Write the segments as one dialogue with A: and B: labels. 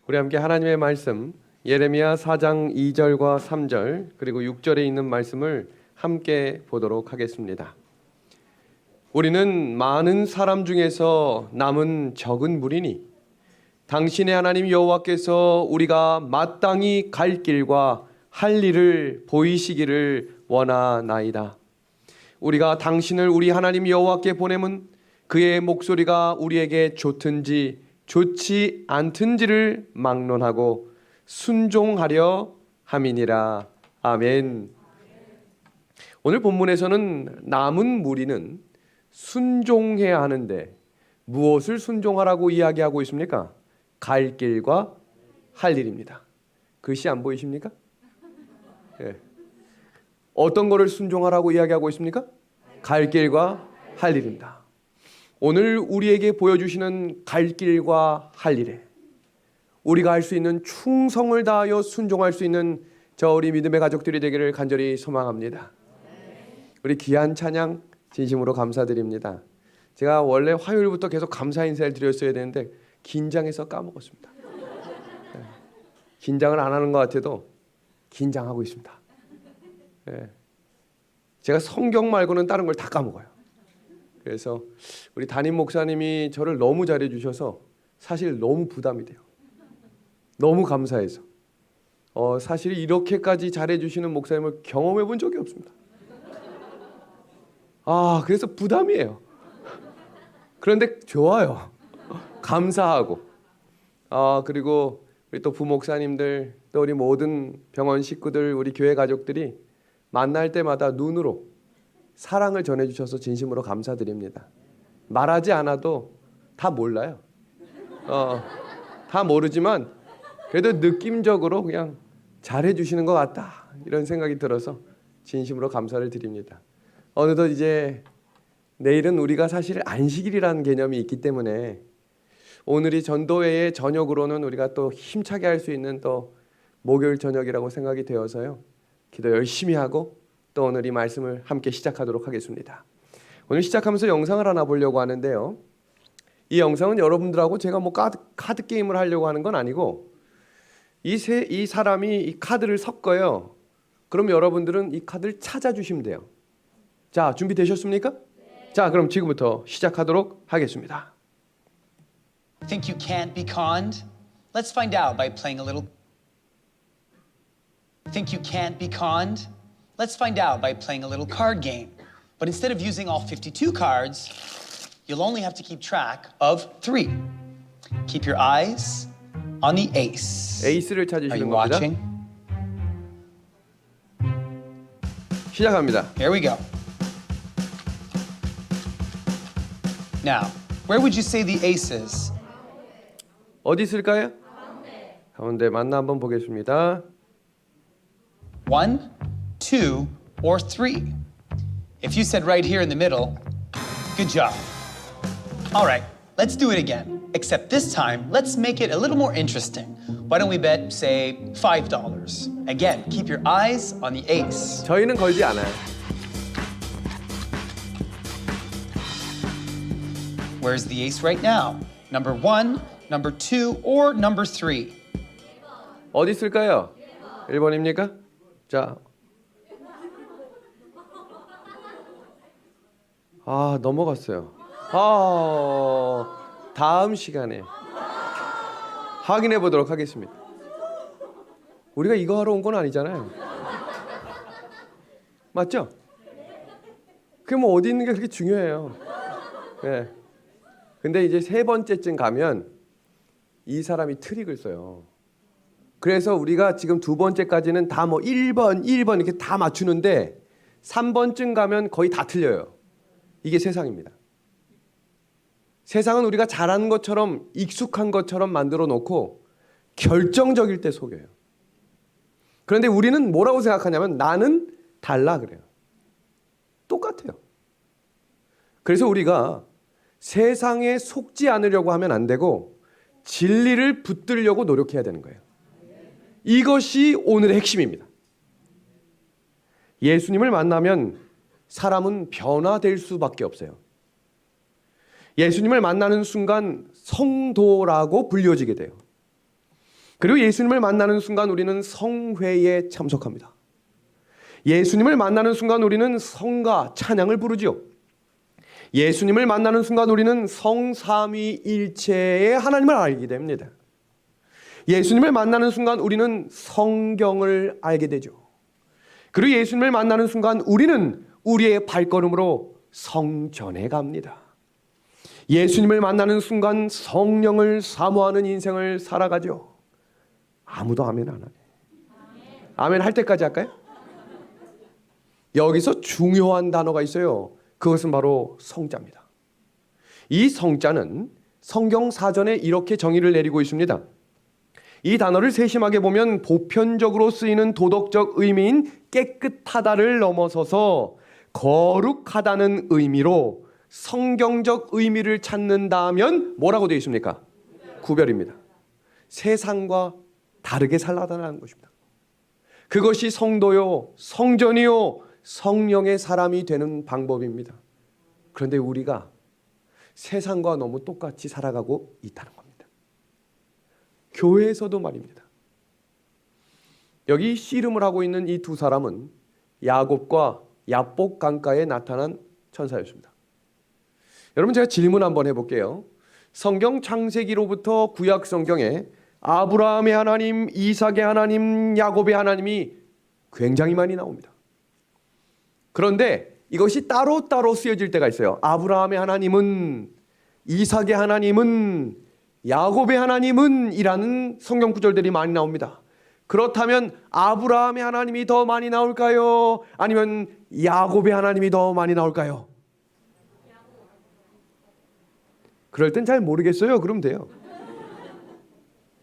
A: 우리 함께 하나님의 말씀 예레미야 4장 2절과 3절 그리고 6절에 있는 말씀을 함께 보도록 하겠습니다. 우리는 많은 사람 중에서 남은 적은 무리니 당신의 하나님 여호와께서 우리가 마땅히 갈 길과 할 일을 보이시기를 원하나이다. 우리가 당신을 우리 하나님 여호와께 보내면 그의 목소리가 우리에게 좋든지 좋지 않든지를 막론하고 순종하려 함이니라. 아멘. 오늘 본문에서는 남은 무리는 순종해야 하는데 무엇을 순종하라고 이야기하고 있습니까? 갈 길과 할 일입니다. 글씨 안 보이십니까? 네. 어떤 거를 순종하라고 이야기하고 있습니까? 갈 길과 할 일입니다. 오늘 우리에게 보여주시는 갈 길과 할 일에 우리가 할 수 있는 충성을 다하여 순종할 수 있는 저 우리 믿음의 가족들이 되기를 간절히 소망합니다. 우리 귀한 찬양 진심으로 감사드립니다. 제가 원래 화요일부터 계속 감사 인사를 드렸어야 되는데 긴장해서 까먹었습니다. 네. 긴장을 안 하는 것 같아도 긴장하고 있습니다. 네. 제가 성경 말고는 다른 걸 다 까먹어요. 그래서 우리 담임 목사님이 저를 너무 잘해 주셔서 사실 너무 부담이 돼요. 너무 감사해서 사실 이렇게까지 잘해 주시는 목사님을 경험해 본 적이 없습니다. 그래서 부담이에요. 그런데 좋아요. 감사하고 그리고 우리 또 부목사님들 또 우리 모든 병원 식구들 우리 교회 가족들이 만날 때마다 눈으로 사랑을 전해주셔서 진심으로 감사드립니다. 말하지 않아도 다 몰라요. 다 모르지만 그래도 느낌적으로 그냥 잘해주시는 것 같다 이런 생각이 들어서 진심으로 감사를 드립니다. 어느덧 이제 내일은 우리가 사실 안식일이라는 개념이 있기 때문에 오늘이 전도회의 저녁으로는 우리가 또 힘차게 할 수 있는 또 목요일 저녁이라고 생각이 되어서요. 기도 열심히 하고 또 오늘 이 말씀을 함께 시작하도록 하겠습니다. 오늘 시작하면서 영상을 하나 보려고 하는데요. 이 영상은 여러분들하고 제가 뭐 카드 게임을 하려고 하는 건 아니고 이 사람이 이 카드를 섞어요. 그럼 여러분들은 이 카드를 찾아주시면 돼요. 자, 준비되셨습니까? 네. 자, 그럼 지금부터 시작하도록 하겠습니다.
B: Think you can't be conned? Let's find out by playing a little. Think you can't be conned? Let's find out by playing a little card game. But instead of using all 52 cards, you'll only have to keep track of 3. Keep your eyes on the ace.
A: 에이스를
B: Are you
A: 찾으시는 겁니다.
B: watching?
A: 시작합니다.
B: Here we go. Now, where would you say the ace is?
A: 어디 있을까요? 가운데 맞나 한번 보겠습니다.
B: 1, 2, or 3. If you said right here in the middle, good job. All right, let's do it again. Except this time, let's make it a little more interesting. Why don't we bet, say, $5? Again, keep your eyes on the ace.
A: 저희는 걸지 않아요.
B: Where's the ace right now? Number 1, number 2, or number 3?
A: 어디 있을까요? 1번입니까? 자, 넘어갔어요. 다음 시간에 확인해 보도록 하겠습니다. 우리가 이거 하러 온 건 아니잖아요. 맞죠? 그게 뭐 어디 있는 게 그렇게 중요해요. 네. 근데 이제 3번째쯤 가면 이 사람이 트릭을 써요. 그래서 우리가 지금 2번째까지는 다 뭐 1번 이렇게 다 맞추는데 3번쯤 가면 거의 다 틀려요. 이게 세상입니다. 세상은 우리가 잘하는 것처럼 익숙한 것처럼 만들어 놓고 결정적일 때 속여요. 그런데 우리는 뭐라고 생각하냐면 나는 달라 그래요. 똑같아요. 그래서 우리가 세상에 속지 않으려고 하면 안 되고 진리를 붙들려고 노력해야 되는 거예요. 이것이 오늘의 핵심입니다. 예수님을 만나면 사람은 변화될 수밖에 없어요. 예수님을 만나는 순간 성도라고 불려지게 돼요. 그리고 예수님을 만나는 순간 우리는 성회에 참석합니다. 예수님을 만나는 순간 우리는 성가 찬양을 부르죠. 예수님을 만나는 순간 우리는 성삼위일체의 하나님을 알게 됩니다. 예수님을 만나는 순간 우리는 성경을 알게 되죠. 그리고 예수님을 만나는 순간 우리는 우리의 발걸음으로 성전에 갑니다. 예수님을 만나는 순간 성령을 사모하는 인생을 살아가죠. 아무도 아멘 안 하네. 아멘 할 때까지 할까요? 여기서 중요한 단어가 있어요. 그것은 바로 성자입니다. 이 성자는 성경 사전에 이렇게 정의를 내리고 있습니다. 이 단어를 세심하게 보면 보편적으로 쓰이는 도덕적 의미인 깨끗하다를 넘어서서 거룩하다는 의미로 성경적 의미를 찾는다면 뭐라고 되어 있습니까? 구별입니다. 세상과 다르게 살아가는 것입니다. 그것이 성도요, 성전이요, 성령의 사람이 되는 방법입니다. 그런데 우리가 세상과 너무 똑같이 살아가고 있다는 겁니다. 교회에서도 말입니다. 여기 씨름을 하고 있는 이 두 사람은 야곱과 야복 강가에 나타난 천사였습니다. 여러분 제가 질문 한번 해볼게요. 성경 창세기로부터 구약 성경에 아브라함의 하나님, 이삭의 하나님, 야곱의 하나님이 굉장히 많이 나옵니다. 그런데 이것이 따로따로 쓰여질 때가 있어요. 아브라함의 하나님은, 이삭의 하나님은, 야곱의 하나님은 이라는 성경 구절들이 많이 나옵니다. 그렇다면 아브라함의 하나님이 더 많이 나올까요? 아니면 야곱의 하나님이 더 많이 나올까요? 그럴 땐 잘 모르겠어요. 그러면 돼요.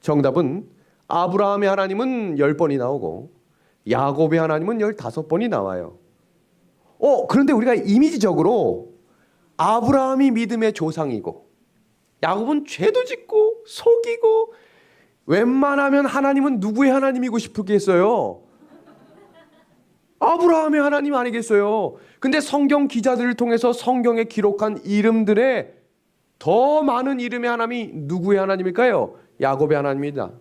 A: 정답은 아브라함의 하나님은 10번이 나오고 야곱의 하나님은 15번이 나와요. 그런데 우리가 이미지적으로 아브라함이 믿음의 조상이고 야곱은 죄도 짓고 속이고 웬만하면 하나님은 누구의 하나님이고 싶겠어요? 아브라함의 하나님 아니겠어요? 근데 성경 기자들을 통해서 성경에 기록한 이름들의 더 많은 이름의 하나님이 누구의 하나님일까요? 야곱의 하나님입니다.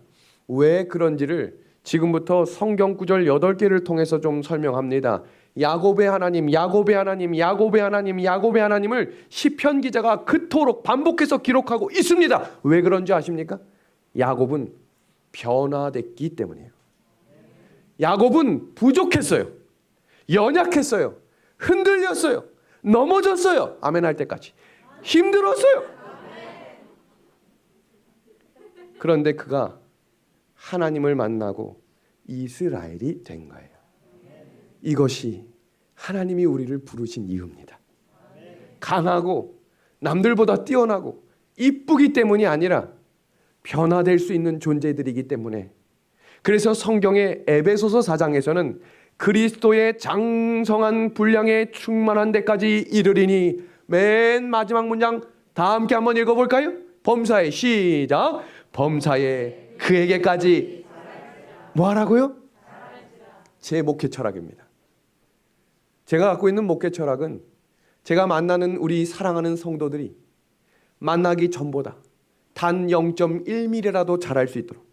A: 왜 그런지를 지금부터 성경 구절 8개를 통해서 좀 설명합니다. 야곱의 하나님, 야곱의 하나님, 야곱의 하나님, 야곱의 하나님을 시편 기자가 그토록 반복해서 기록하고 있습니다. 왜 그런지 아십니까? 야곱은 변화됐기 때문이에요. 야곱은 부족했어요. 연약했어요. 흔들렸어요. 넘어졌어요. 아멘 할 때까지. 힘들었어요. 그런데 그가 하나님을 만나고 이스라엘이 된 거예요. 이것이 하나님이 우리를 부르신 이유입니다. 강하고 남들보다 뛰어나고 이쁘기 때문이 아니라 변화될 수 있는 존재들이기 때문에, 그래서 성경의 에베소서 4장에서는 그리스도의 장성한 분량에 충만한 데까지 이르리니, 맨 마지막 문장 다 함께 한번 읽어볼까요? 범사에 시작. 범사에 그에게까지 뭐 하라고요? 제 목회 철학입니다. 제가 갖고 있는 목회 철학은 제가 만나는 우리 사랑하는 성도들이 만나기 전보다 단 0.1mm라도 잘할 수 있도록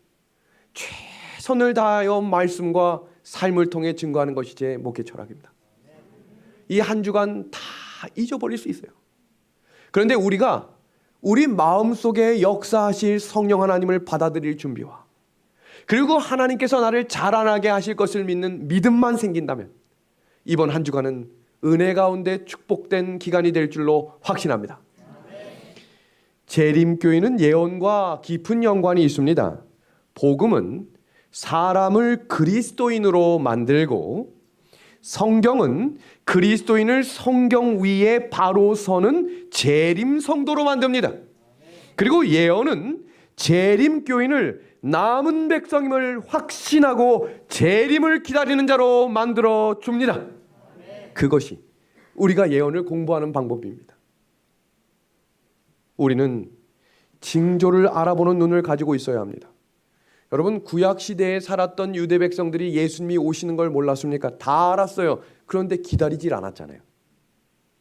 A: 최선을 다하여 말씀과 삶을 통해 증거하는 것이 제 목회 철학입니다. 이 한 주간 다 잊어버릴 수 있어요. 그런데 우리가 우리 마음속에 역사하실 성령 하나님을 받아들일 준비와, 그리고 하나님께서 나를 자라나게 하실 것을 믿는 믿음만 생긴다면 이번 한 주간은 은혜 가운데 축복된 기간이 될 줄로 확신합니다. 재림교회는 예언과 깊은 연관이 있습니다. 복음은 사람을 그리스도인으로 만들고 성경은 그리스도인을 성경 위에 바로 서는 재림 성도로 만듭니다. 그리고 예언은 재림교인을 남은 백성임을 확신하고 재림을 기다리는 자로 만들어 줍니다. 그것이 우리가 예언을 공부하는 방법입니다. 우리는 징조를 알아보는 눈을 가지고 있어야 합니다. 여러분, 구약 시대에 살았던 유대 백성들이 예수님이 오시는 걸 몰랐습니까? 다 알았어요. 그런데 기다리질 않았잖아요.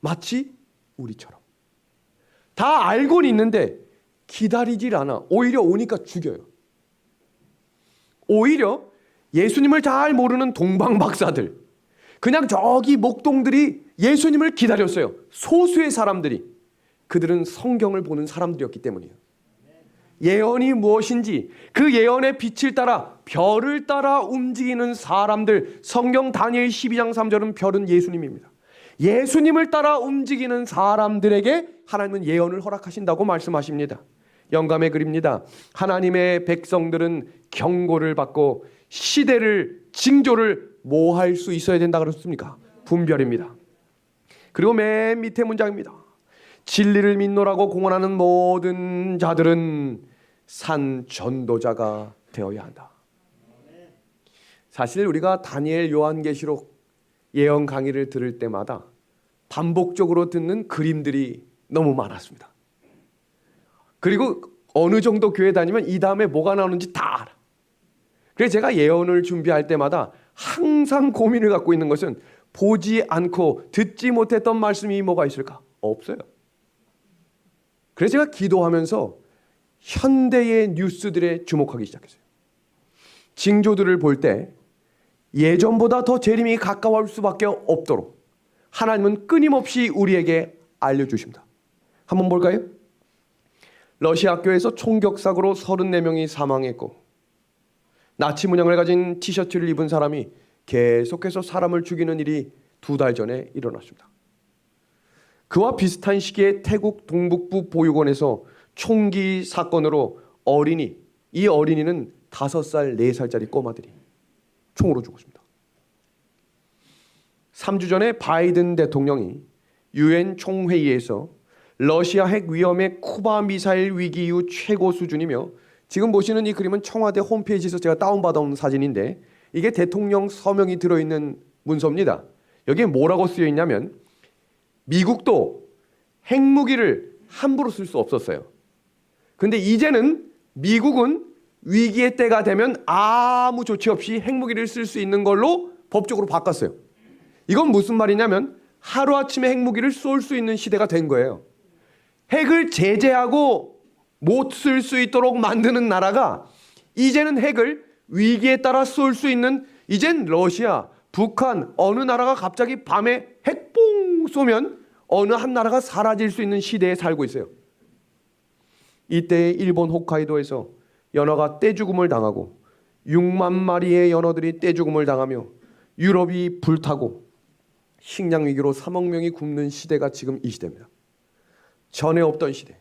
A: 마치 우리처럼. 다 알고는 있는데 기다리질 않아. 오히려 오니까 죽여요. 오히려 예수님을 잘 모르는 동방 박사들, 그냥 저기 목동들이 예수님을 기다렸어요. 소수의 사람들이. 그들은 성경을 보는 사람들이었기 때문이에요. 예언이 무엇인지 그 예언의 빛을 따라 별을 따라 움직이는 사람들, 성경 다니엘 12장 3절은 별은 예수님입니다. 예수님을 따라 움직이는 사람들에게 하나님은 예언을 허락하신다고 말씀하십니다. 영감의 글입니다. 하나님의 백성들은 경고를 받고 시대를 징조를 뭐 할 수 있어야 된다 그랬습니까? 분별입니다. 그리고 맨 밑에 문장입니다. 진리를 믿노라고 공언하는 모든 자들은 산 전도자가 되어야 한다. 사실 우리가 다니엘, 요한계시록 예언 강의를 들을 때마다 반복적으로 듣는 그림들이 너무 많았습니다. 그리고 어느 정도 교회 다니면 이 다음에 뭐가 나오는지 다 알아. 그래서 제가 예언을 준비할 때마다 항상 고민을 갖고 있는 것은 보지 않고 듣지 못했던 말씀이 뭐가 있을까? 없어요. 그래서 제가 기도하면서 현대의 뉴스들에 주목하기 시작했어요. 징조들을 볼 때 예전보다 더 재림이 가까워올 수밖에 없도록 하나님은 끊임없이 우리에게 알려주십니다. 한번 볼까요? 러시아 학교에서 총격사고로 34명이 사망했고 나치 문양을 가진 티셔츠를 입은 사람이 계속해서 사람을 죽이는 일이 2달 전에 일어났습니다. 그와 비슷한 시기에 태국 동북부 보육원에서 총기 사건으로 이 어린이는 5살, 4살짜리 꼬마들이 총으로 죽었습니다. 3주 전에 바이든 대통령이 유엔 총회의에서 러시아 핵 위험의 쿠바 미사일 위기 이후 최고 수준이며, 지금 보시는 이 그림은 청와대 홈페이지에서 제가 다운받아온 사진인데 이게 대통령 서명이 들어있는 문서입니다. 여기에 뭐라고 쓰여 있냐면 미국도 핵무기를 함부로 쓸 수 없었어요. 근데 이제는 미국은 위기의 때가 되면 아무 조치 없이 핵무기를 쓸 수 있는 걸로 법적으로 바꿨어요. 이건 무슨 말이냐면 하루아침에 핵무기를 쏠 수 있는 시대가 된 거예요. 핵을 제재하고 못 쓸 수 있도록 만드는 나라가 이제는 핵을 위기에 따라 쏠 수 있는, 이젠 러시아, 북한 어느 나라가 갑자기 밤에 핵뽕 쏘면 어느 한 나라가 사라질 수 있는 시대에 살고 있어요. 이때 일본 홋카이도에서 연어가 떼죽음을 당하고 6만 마리의 연어들이 떼죽음을 당하며 유럽이 불타고 식량 위기로 3억 명이 굶는 시대가 지금 이 시대입니다. 전에 없던 시대.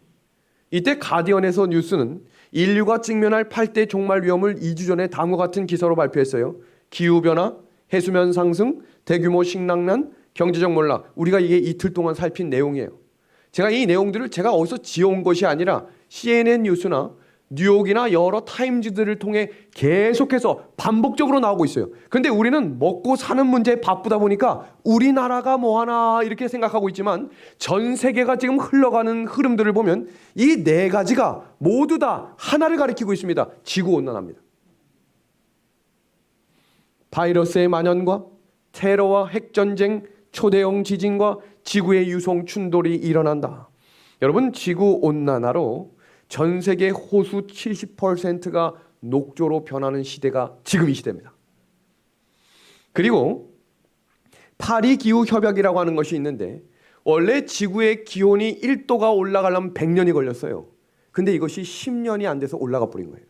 A: 이때 가디언에서 뉴스는 인류가 직면할 8대 종말 위험을 2주 전에 다음과 같은 기사로 발표했어요. 기후변화, 해수면 상승, 대규모 식량난, 경제적 몰락. 우리가 이게 이틀 동안 살핀 내용이에요. 제가 이 내용들을 제가 어디서 지어온 것이 아니라 CNN 뉴스나 뉴욕이나 여러 타임즈들을 통해 계속해서 반복적으로 나오고 있어요. 그런데 우리는 먹고 사는 문제에 바쁘다 보니까 우리나라가 뭐하나 이렇게 생각하고 있지만 전 세계가 지금 흘러가는 흐름들을 보면 이 4가지가 모두 다 하나를 가리키고 있습니다. 지구온난화입니다. 바이러스의 만연과 테러와 핵전쟁, 초대형 지진과 지구의 유성 충돌이 일어난다. 여러분, 지구온난화로 전 세계 호수 70%가 녹조로 변하는 시대가 지금 이 시대입니다. 그리고 파리 기후 협약이라고 하는 것이 있는데 원래 지구의 기온이 1도가 올라가려면 100년이 걸렸어요. 근데 이것이 10년이 안 돼서 올라가 버린 거예요.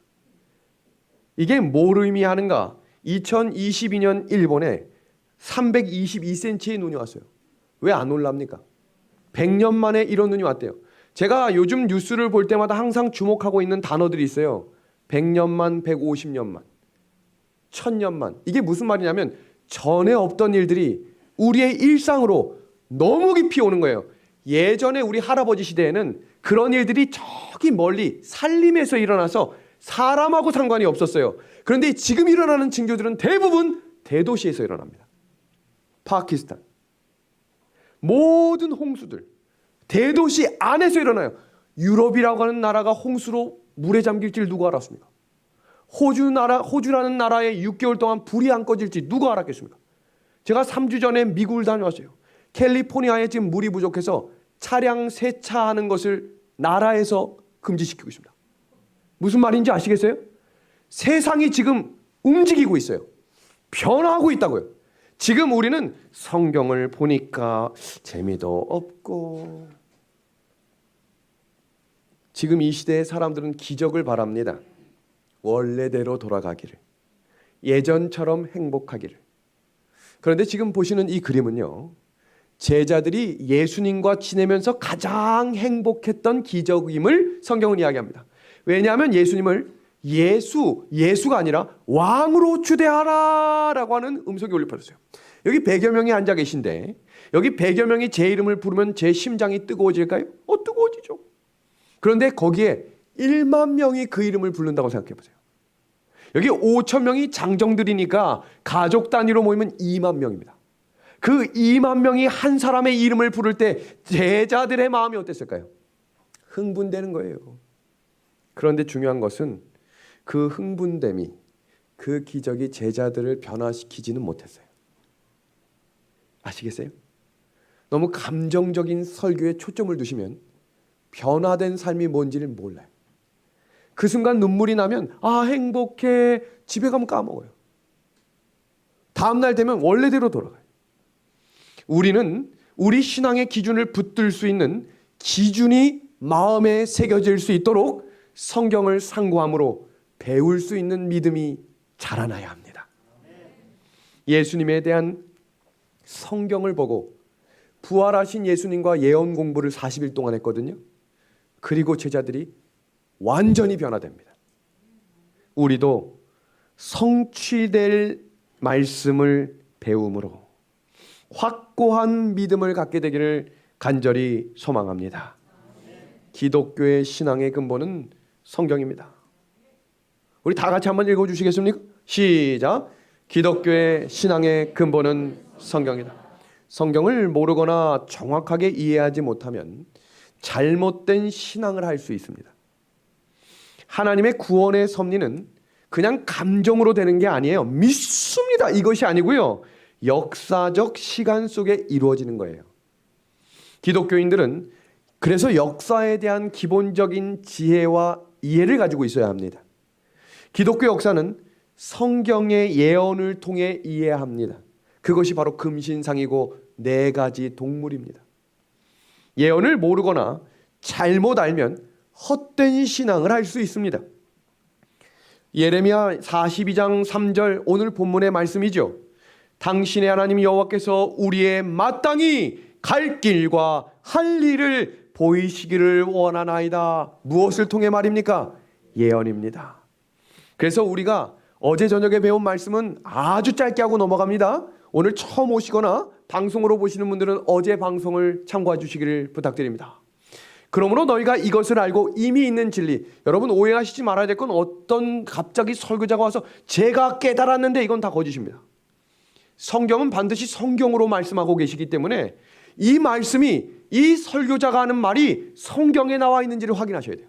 A: 이게 뭘 의미하는가? 2022년 일본에 322cm의 눈이 왔어요. 왜 안 올랍니까? 100년 만에 이런 눈이 왔대요. 제가 요즘 뉴스를 볼 때마다 항상 주목하고 있는 단어들이 있어요. 100년만, 150년만, 1000년만. 이게 무슨 말이냐면 전에 없던 일들이 우리의 일상으로 너무 깊이 오는 거예요. 예전에 우리 할아버지 시대에는 그런 일들이 저기 멀리 산림에서 일어나서 사람하고 상관이 없었어요. 그런데 지금 일어나는 징조들은 대부분 대도시에서 일어납니다. 파키스탄. 모든 홍수들 대도시 안에서 일어나요. 유럽이라고 하는 나라가 홍수로 물에 잠길 줄 누가 알았습니까? 호주라는 나라에 6개월 동안 불이 안 꺼질지 누가 알았겠습니까? 제가 3주 전에 미국을 다녀왔어요. 캘리포니아에 지금 물이 부족해서 차량 세차하는 것을 나라에서 금지시키고 있습니다. 무슨 말인지 아시겠어요? 세상이 지금 움직이고 있어요. 변화하고 있다고요. 지금 우리는 성경을 보니까 재미도 없고, 지금 이 시대의 사람들은 기적을 바랍니다. 원래대로 돌아가기를, 예전처럼 행복하기를. 그런데 지금 보시는 이 그림은요, 제자들이 예수님과 지내면서 가장 행복했던 기적임을 성경은 이야기합니다. 왜냐하면 예수님을 예수가 아니라 왕으로 추대하라 라고 하는 음성이 울려 퍼졌어요. 여기 100여 명이 앉아 계신데, 여기 100여 명이 제 이름을 부르면 제 심장이 뜨거워질까요? 뜨거워지죠. 그런데 거기에 1만 명이 그 이름을 부른다고 생각해 보세요. 여기 5천 명이 장정들이니까 가족 단위로 모이면 2만 명입니다. 그 2만 명이 한 사람의 이름을 부를 때 제자들의 마음이 어땠을까요? 흥분되는 거예요. 그런데 중요한 것은 그 흥분됨이, 그 기적이 제자들을 변화시키지는 못했어요. 아시겠어요? 너무 감정적인 설교에 초점을 두시면 변화된 삶이 뭔지를 몰라요. 그 순간 눈물이 나면 행복해, 집에 가면 까먹어요. 다음날 되면 원래대로 돌아가요. 우리는 우리 신앙의 기준을 붙들 수 있는 기준이 마음에 새겨질 수 있도록 성경을 상고함으로 배울 수 있는 믿음이 자라나야 합니다. 예수님에 대한 성경을 보고 부활하신 예수님과 예언 공부를 40일 동안 했거든요. 그리고 제자들이 완전히 변화됩니다. 우리도 성취될 말씀을 배움으로 확고한 믿음을 갖게 되기를 간절히 소망합니다. 기독교의 신앙의 근본은 성경입니다. 우리 다 같이 한번 읽어주시겠습니까? 시작. 기독교의 신앙의 근본은 성경이다. 성경을 모르거나 정확하게 이해하지 못하면 잘못된 신앙을 할 수 있습니다. 하나님의 구원의 섭리는 그냥 감정으로 되는 게 아니에요. 믿습니다, 이것이 아니고요, 역사적 시간 속에 이루어지는 거예요. 기독교인들은 그래서 역사에 대한 기본적인 지혜와 이해를 가지고 있어야 합니다. 기독교 역사는 성경의 예언을 통해 이해합니다. 그것이 바로 금신상이고 4가지 동물입니다. 예언을 모르거나 잘못 알면 헛된 신앙을 할 수 있습니다. 예레미야 42장 3절, 오늘 본문의 말씀이죠. 당신의 하나님 여호와께서 우리의 마땅히 갈 길과 할 일을 보이시기를 원하나이다. 무엇을 통해 말입니까? 예언입니다. 그래서 우리가 어제 저녁에 배운 말씀은 아주 짧게 하고 넘어갑니다. 오늘 처음 오시거나 방송으로 보시는 분들은 어제 방송을 참고해 주시기를 부탁드립니다. 그러므로 너희가 이것을 알고 이미 있는 진리, 여러분 오해하시지 말아야 될 건 어떤 갑자기 설교자가 와서 제가 깨달았는데, 이건 다 거짓입니다. 성경은 반드시 성경으로 말씀하고 계시기 때문에 이 말씀이, 이 설교자가 하는 말이 성경에 나와 있는지를 확인하셔야 돼요.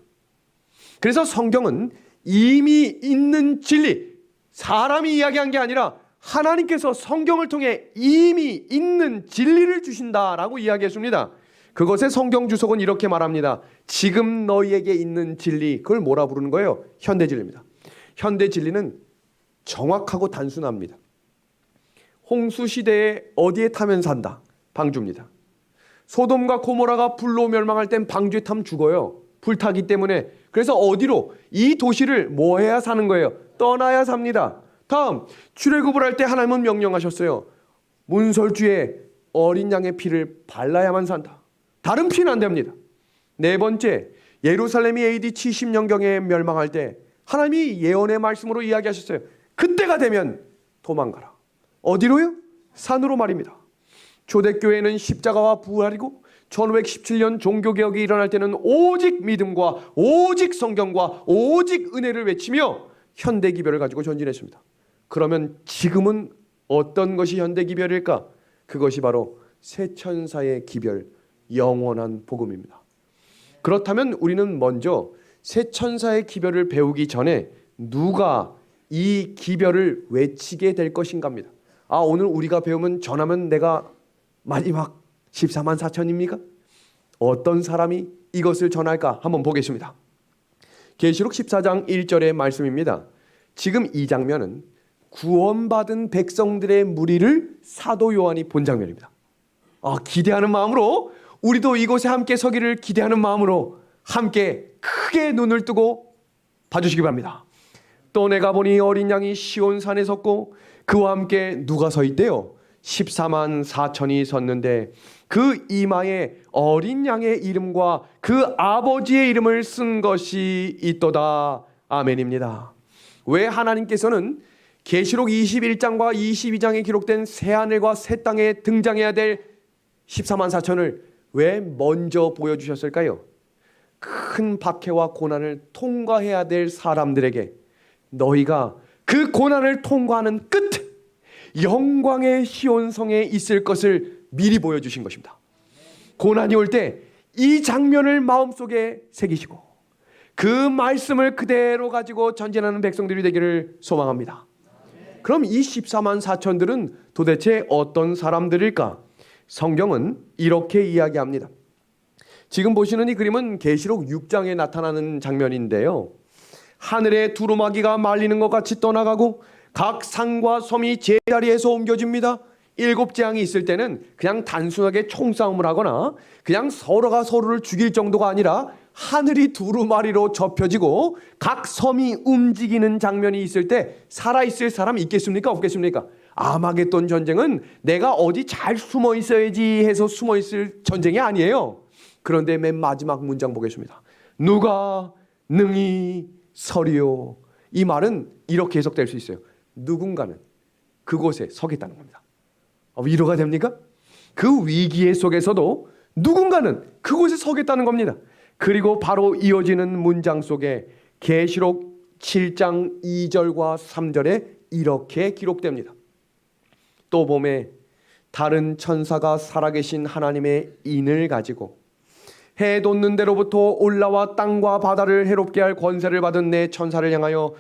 A: 그래서 성경은 이미 있는 진리, 사람이 이야기한 게 아니라 하나님께서 성경을 통해 이미 있는 진리를 주신다라고 이야기했습니다. 그것의 성경 주석은 이렇게 말합니다. 지금 너희에게 있는 진리, 그걸 뭐라 부르는 거예요? 현대 진리입니다. 현대 진리는 정확하고 단순합니다. 홍수 시대에 어디에 타면 산다? 방주입니다. 소돔과 고모라가 불로 멸망할 땐 방주에 타면 죽어요. 불타기 때문에. 그래서 어디로? 이 도시를 뭐 해야 사는 거예요? 떠나야 삽니다. 다음, 출애굽을 할 때 하나님은 명령하셨어요. 문설주에 어린 양의 피를 발라야만 산다. 다른 피는 안 됩니다. 4번째, 예루살렘이 AD 70년경에 멸망할 때 하나님이 예언의 말씀으로 이야기하셨어요. 그때가 되면 도망가라. 어디로요? 산으로 말입니다. 초대교회는 십자가와 부활이고 1517년 종교개혁이 일어날 때는 오직 믿음과 오직 성경과 오직 은혜를 외치며 현대기별을 가지고 전진했습니다. 그러면 지금은 어떤 것이 현대기별일까? 그것이 바로 새천사의 기별, 영원한 복음입니다. 그렇다면 우리는 먼저 새천사의 기별을 배우기 전에 누가 이 기별을 외치게 될 것인가입니다. 오늘 우리가 배우면 전하면 내가 마지막 14만 4천입니까? 어떤 사람이 이것을 전할까? 한번 보겠습니다. 계시록 14장 1절의 말씀입니다. 지금 이 장면은 구원받은 백성들의 무리를 사도 요한이 본 장면입니다. 기대하는 마음으로, 우리도 이곳에 함께 서기를 기대하는 마음으로 함께 크게 눈을 뜨고 봐주시기 바랍니다. 또 내가 보니 어린 양이 시온산에 섰고 그와 함께 누가 서 있대요? 14만 4천이 섰는데 그 이마에 어린 양의 이름과 그 아버지의 이름을 쓴 것이 있도다. 아멘입니다. 왜 하나님께서는 계시록 21장과 22장에 기록된 새하늘과 새 땅에 등장해야 될 14만 4천을 왜 먼저 보여주셨을까요? 큰 박해와 고난을 통과해야 될 사람들에게 너희가 그 고난을 통과하는 끝 영광의 시온성에 있을 것을 미리 보여주신 것입니다. 고난이 올 때 이 장면을 마음속에 새기시고 그 말씀을 그대로 가지고 전진하는 백성들이 되기를 소망합니다. 그럼 이 14만 4천들은 도대체 어떤 사람들일까? 성경은 이렇게 이야기합니다. 지금 보시는 이 그림은 계시록 6장에 나타나는 장면인데요. 하늘에 두루마기가 말리는 것 같이 떠나가고 각 산과 섬이 제자리에서 옮겨집니다. 7재앙이 있을 때는 그냥 단순하게 총싸움을 하거나 그냥 서로가 서로를 죽일 정도가 아니라 하늘이 두루마리로 접혀지고 각 섬이 움직이는 장면이 있을 때 살아있을 사람 있겠습니까? 없겠습니까? 아마겟돈 전쟁은 내가 어디 잘 숨어 있어야지 해서 숨어 있을 전쟁이 아니에요. 그런데 맨 마지막 문장 보겠습니다. 누가 능히 서리요. 이 말은 이렇게 해석될 수 있어요. 누군가는 그곳에 서겠다는 겁니다. 위로가 됩니까? 그 위기의 속에서도 누군가는 그곳에 서겠다는 겁니다. 그리고 바로 이어지는 문장 속에 계시록 7장 2절과 3절에 이렇게 기록됩니다. 또 봄에 다른 천사가 살아계신 하나님의 인을 가지고 해 돋는 데로부터 올라와 땅과 바다를 해롭게 할 권세를 받은 내 천사를 향하여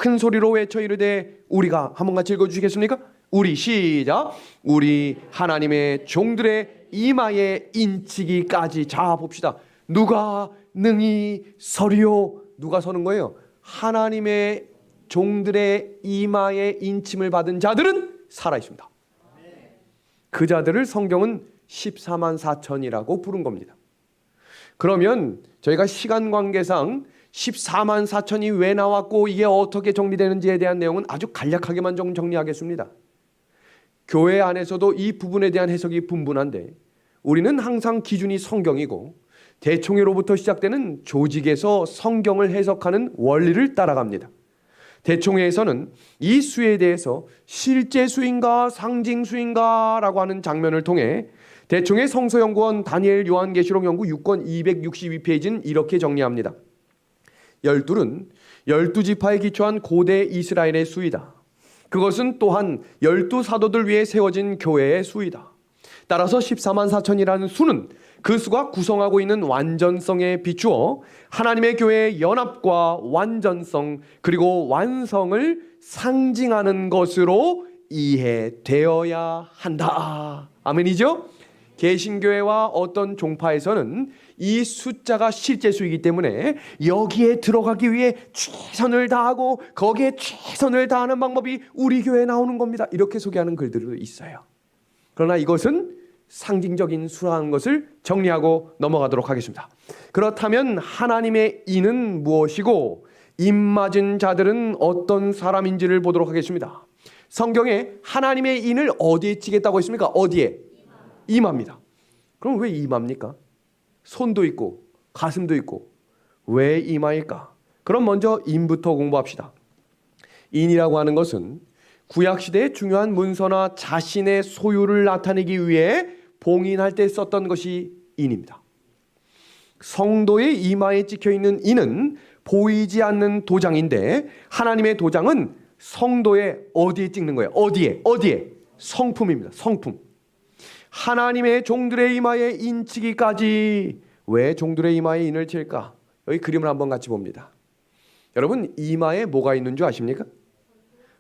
A: 큰 소리로 외쳐 이르되 우리가 한번 같이 읽어주시겠습니까? 우리 시작. 우리 하나님의 종들의 이마에 인치기까지. 자 봅시다. 누가 능히 서리요. 누가 서는 거예요? 하나님의 종들의 이마에 인침을 받은 자들은 살아있습니다. 그 자들을 성경은 14만 4천이라고 부른 겁니다. 그러면 저희가 시간 관계상 14만 4천이 왜 나왔고 이게 어떻게 정리되는지에 대한 내용은 아주 간략하게만 정리하겠습니다. 교회 안에서도 이 부분에 대한 해석이 분분한데 우리는 항상 기준이 성경이고 대총회로부터 시작되는 조직에서 성경을 해석하는 원리를 따라갑니다. 대총회에서는 이 수에 대해서 실제 수인가 상징 수인가 라고 하는 장면을 통해 대총회 성서연구원 다니엘 요한계시록 연구 6권 262페이지는 이렇게 정리합니다. 12은 12지파에 기초한 고대 이스라엘의 수이다. 그것은 또한 12사도들 위해 세워진 교회의 수이다. 따라서 14만 4천이라는 수는 그 수가 구성하고 있는 완전성에 비추어 하나님의 교회의 연합과 완전성 그리고 완성을 상징하는 것으로 이해되어야 한다. 아멘이죠? 개신교회와 어떤 종파에서는 이 숫자가 실제 수이기 때문에 여기에 들어가기 위해 최선을 다하고 거기에 최선을 다하는 방법이 우리 교회에 나오는 겁니다. 이렇게 소개하는 글들도 있어요. 그러나 이것은 상징적인 수라는 것을 정리하고 넘어가도록 하겠습니다. 그렇다면 하나님의 인은 무엇이고 입맞은 자들은 어떤 사람인지를 보도록 하겠습니다. 성경에 하나님의 인을 어디에 찌겠다고 했습니까? 어디에? 이마입니다. 그럼 왜 이마입니까? 손도 있고 가슴도 있고 왜 이마일까? 그럼 먼저 인부터 공부합시다. 인이라고 하는 것은 구약시대의 중요한 문서나 자신의 소유를 나타내기 위해 봉인할 때 썼던 것이 인입니다. 성도의 이마에 찍혀있는 인은 보이지 않는 도장인데 하나님의 도장은 성도의 어디에 찍는 거예요? 어디에? 성품입니다. 성품. 하나님의 종들의 이마에 인치기까지. 왜 종들의 이마에 인을 칠까? 여기 그림을 한번 같이 봅니다. 여러분 이마에 뭐가 있는 줄 아십니까?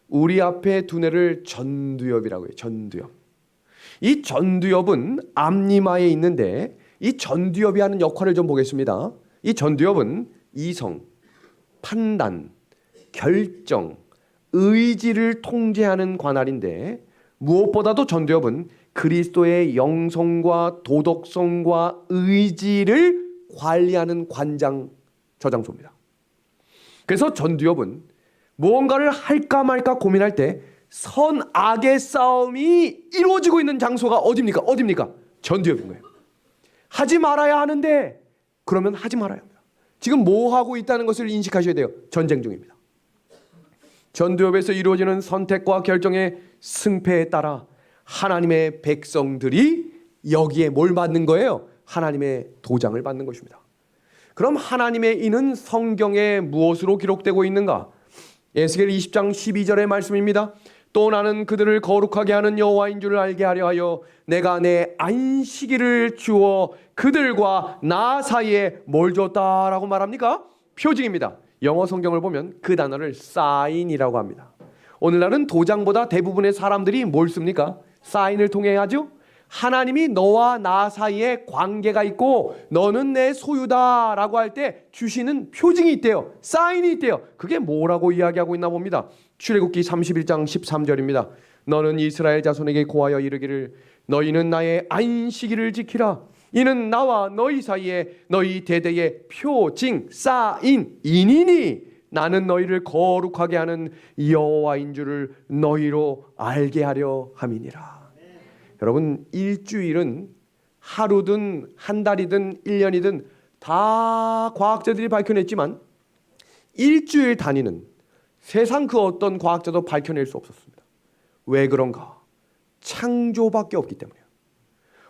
A: 우리 앞에 두뇌를 전두엽이라고 해요. 전두엽. 이 전두엽은 앞니마에 있는데 이 전두엽이 하는 역할을 좀 보겠습니다. 이 전두엽은 이성, 판단, 결정, 의지를 통제하는 관할인데 무엇보다도 전두엽은 그리스도의 영성과 도덕성과 의지를 관리하는 관장 저장소입니다. 그래서 전두엽은 무언가를 할까 말까 고민할 때 선악의 싸움이 이루어지고 있는 장소가 어디입니까? 어디입니까? 전두엽인 거예요. 하지 말아야 하는데 그러면 하지 말아야 합니다. 지금 뭐 하고 있다는 것을 인식하셔야 돼요. 전쟁 중입니다. 전두엽에서 이루어지는 선택과 결정의 승패에 따라 하나님의 백성들이 여기에 뭘 받는 거예요? 하나님의 도장을 받는 것입니다. 그럼 하나님의 인은 성경에 무엇으로 기록되고 있는가? 에스겔 20장 12절의 말씀입니다. 또 나는 그들을 거룩하게 하는 여호와인 줄 알게 하려 하여 내가 내 안식일을 주어 그들과 나 사이에 뭘 줬다라고 말합니까? 표징입니다. 영어 성경을 보면 그 단어를 사인이라고 합니다. 오늘날은 도장보다 대부분의 사람들이 뭘 씁니까? 사인을 통해 하죠. 하나님이 너와 나 사이에 관계가 있고 너는 내 소유다라고 할 때 주시는 표징이 있대요. 사인이 있대요. 그게 뭐라고 이야기하고 있나 봅니다. 출애굽기 31장 13절입니다. 너는 이스라엘 자손에게 고하여 이르기를 너희는 나의 안식일을 지키라. 이는 나와 너희 사이에 너희 대대의 표징 사인이니 나는 너희를 거룩하게 하는 여호와인 줄을 너희로 알게 하려 함이니라. 여러분, 일주일은 하루든 한 달이든 1년이든 다 과학자들이 밝혀냈지만 일주일 단위는 세상 그 어떤 과학자도 밝혀낼 수 없었습니다. 왜 그런가? 창조밖에 없기 때문이에요.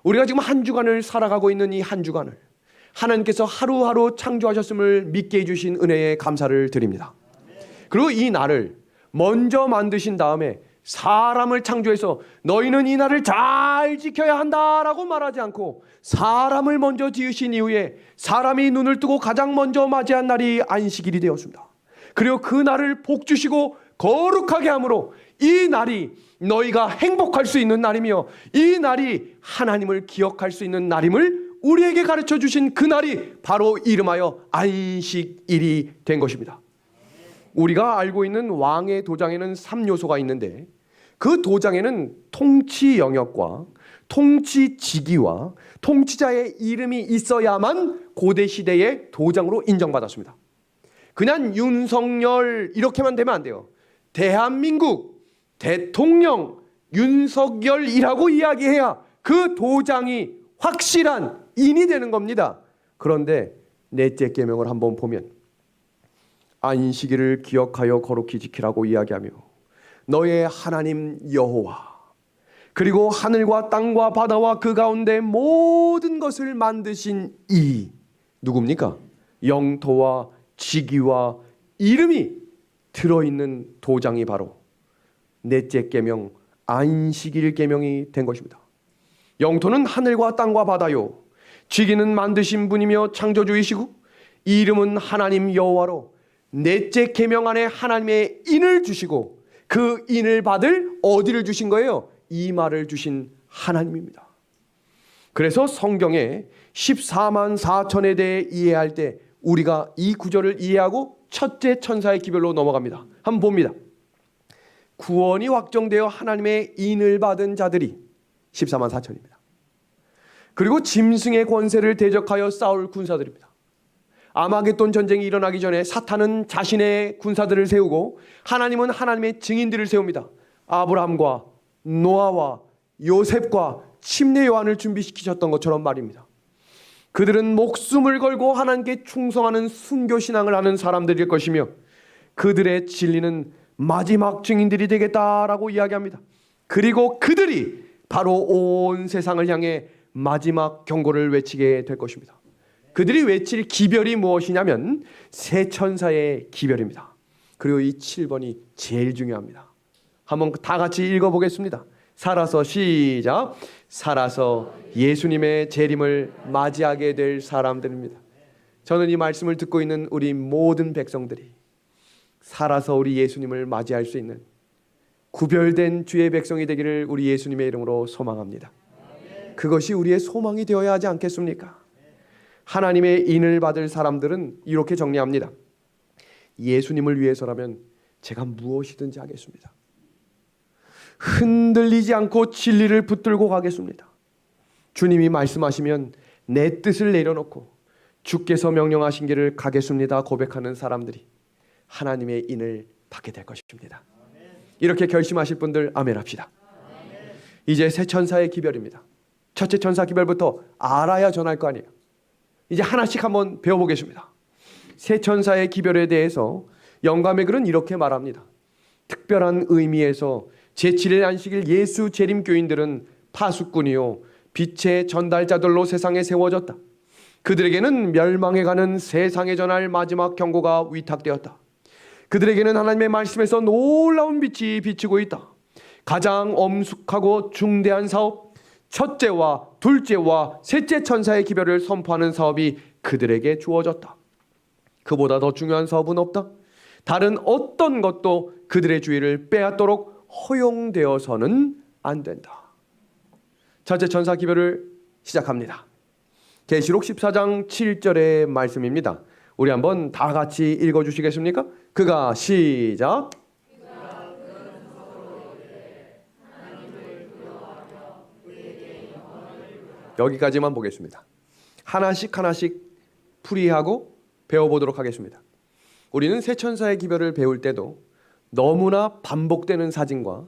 A: 우리가 지금 한 주간을 살아가고 있는 이 한 주간을 하나님께서 하루하루 창조하셨음을 믿게 해주신 은혜에 감사를 드립니다. 그리고 이 날을 먼저 만드신 다음에 사람을 창조해서 너희는 이 날을 잘 지켜야 한다라고 말하지 않고 사람을 먼저 지으신 이후에 사람이 눈을 뜨고 가장 먼저 맞이한 날이 안식일이 되었습니다. 그리고 그 날을 복 주시고 거룩하게 함으로 이 날이 너희가 행복할 수 있는 날이며 이 날이 하나님을 기억할 수 있는 날임을 우리에게 가르쳐 주신 그 날이 바로 이름하여 안식일이 된 것입니다. 우리가 알고 있는 왕의 도장에는 3요소가 있는데 그 도장에는 통치 영역과 통치 직위와 통치자의 이름이 있어야만 고대 시대의 도장으로 인정받았습니다. 그냥 윤석열 이렇게만 되면 안 돼요. 대한민국 대통령 윤석열이라고 이야기해야 그 도장이 확실한 인이 되는 겁니다. 그런데 넷째 계명을 한번 보면 안식일을 기억하여 거룩히 지키라고 이야기하며 너의 하나님 여호와 그리고 하늘과 땅과 바다와 그 가운데 모든 것을 만드신 이 누굽니까? 영토와 직위와 이름이 들어있는 도장이 바로 넷째 계명 안식일 계명이 된 것입니다. 영토는 하늘과 땅과 바다요 직위는 만드신 분이며 창조주이시고 이름은 하나님 여호와로 넷째 계명 안에 하나님의 인을 주시고 그 인을 받을 어디를 주신 거예요? 이 말을 주신 하나님입니다. 그래서 성경에 14만 4천에 대해 이해할 때 우리가 이 구절을 이해하고 첫째 천사의 기별로 넘어갑니다. 한번 봅니다. 구원이 확정되어 하나님의 인을 받은 자들이 14만 4천입니다. 그리고 짐승의 권세를 대적하여 싸울 군사들입니다. 아마겟돈 전쟁이 일어나기 전에 사탄은 자신의 군사들을 세우고 하나님은 하나님의 증인들을 세웁니다. 아브라함과 노아와 요셉과 침례 요한을 준비시키셨던 것처럼 말입니다. 그들은 목숨을 걸고 하나님께 충성하는 순교신앙을 하는 사람들일 것이며 그들의 진리는 마지막 증인들이 되겠다라고 이야기합니다. 그리고 그들이 바로 온 세상을 향해 마지막 경고를 외치게 될 것입니다. 그들이 외칠 기별이 무엇이냐면 세 천사의 기별입니다. 그리고 이 7번이 제일 중요합니다. 한번 다 같이 읽어보겠습니다. 살아서 시작. 살아서 예수님의 재림을 맞이하게 될 사람들입니다. 저는 이 말씀을 듣고 있는 우리 모든 백성들이 살아서 우리 예수님을 맞이할 수 있는 구별된 주의 백성이 되기를 우리 예수님의 이름으로 소망합니다. 그것이 우리의 소망이 되어야 하지 않겠습니까? 하나님의 인을 받을 사람들은 이렇게 정리합니다. 예수님을 위해서라면 제가 무엇이든지 하겠습니다. 흔들리지 않고 진리를 붙들고 가겠습니다. 주님이 말씀하시면 내 뜻을 내려놓고 주께서 명령하신 길을 가겠습니다 고백하는 사람들이 하나님의 인을 받게 될 것입니다. 이렇게 결심하실 분들 아멘 합시다. 이제 새 천사의 기별입니다. 첫째 천사 기별부터 알아야 전할 거 아니에요. 이제 하나씩 한번 배워보겠습니다. 새 천사의 기별에 대해서 영감의 글은 이렇게 말합니다. 특별한 의미에서 제7일 안식일 예수 재림교인들은 파수꾼이요 빛의 전달자들로 세상에 세워졌다. 그들에게는 멸망해가는 세상에 전할 마지막 경고가 위탁되었다. 그들에게는 하나님의 말씀에서 놀라운 빛이 비치고 있다. 가장 엄숙하고 중대한 사업, 첫째와 둘째와 셋째 천사의 기별을 선포하는 사업이 그들에게 주어졌다. 그보다 더 중요한 사업은 없다. 다른 어떤 것도 그들의 주의를 빼앗도록 허용되어서는 안 된다. 첫째 천사 기별을 시작합니다. 계시록 14장 7절의 말씀입니다. 우리 한번 다 같이 읽어주시겠습니까? 그가 시작. 여기까지만 보겠습니다. 하나씩 하나씩 풀이하고 배워보도록 하겠습니다. 우리는 새 천사의 기별을 배울 때도 너무나 반복되는 사진과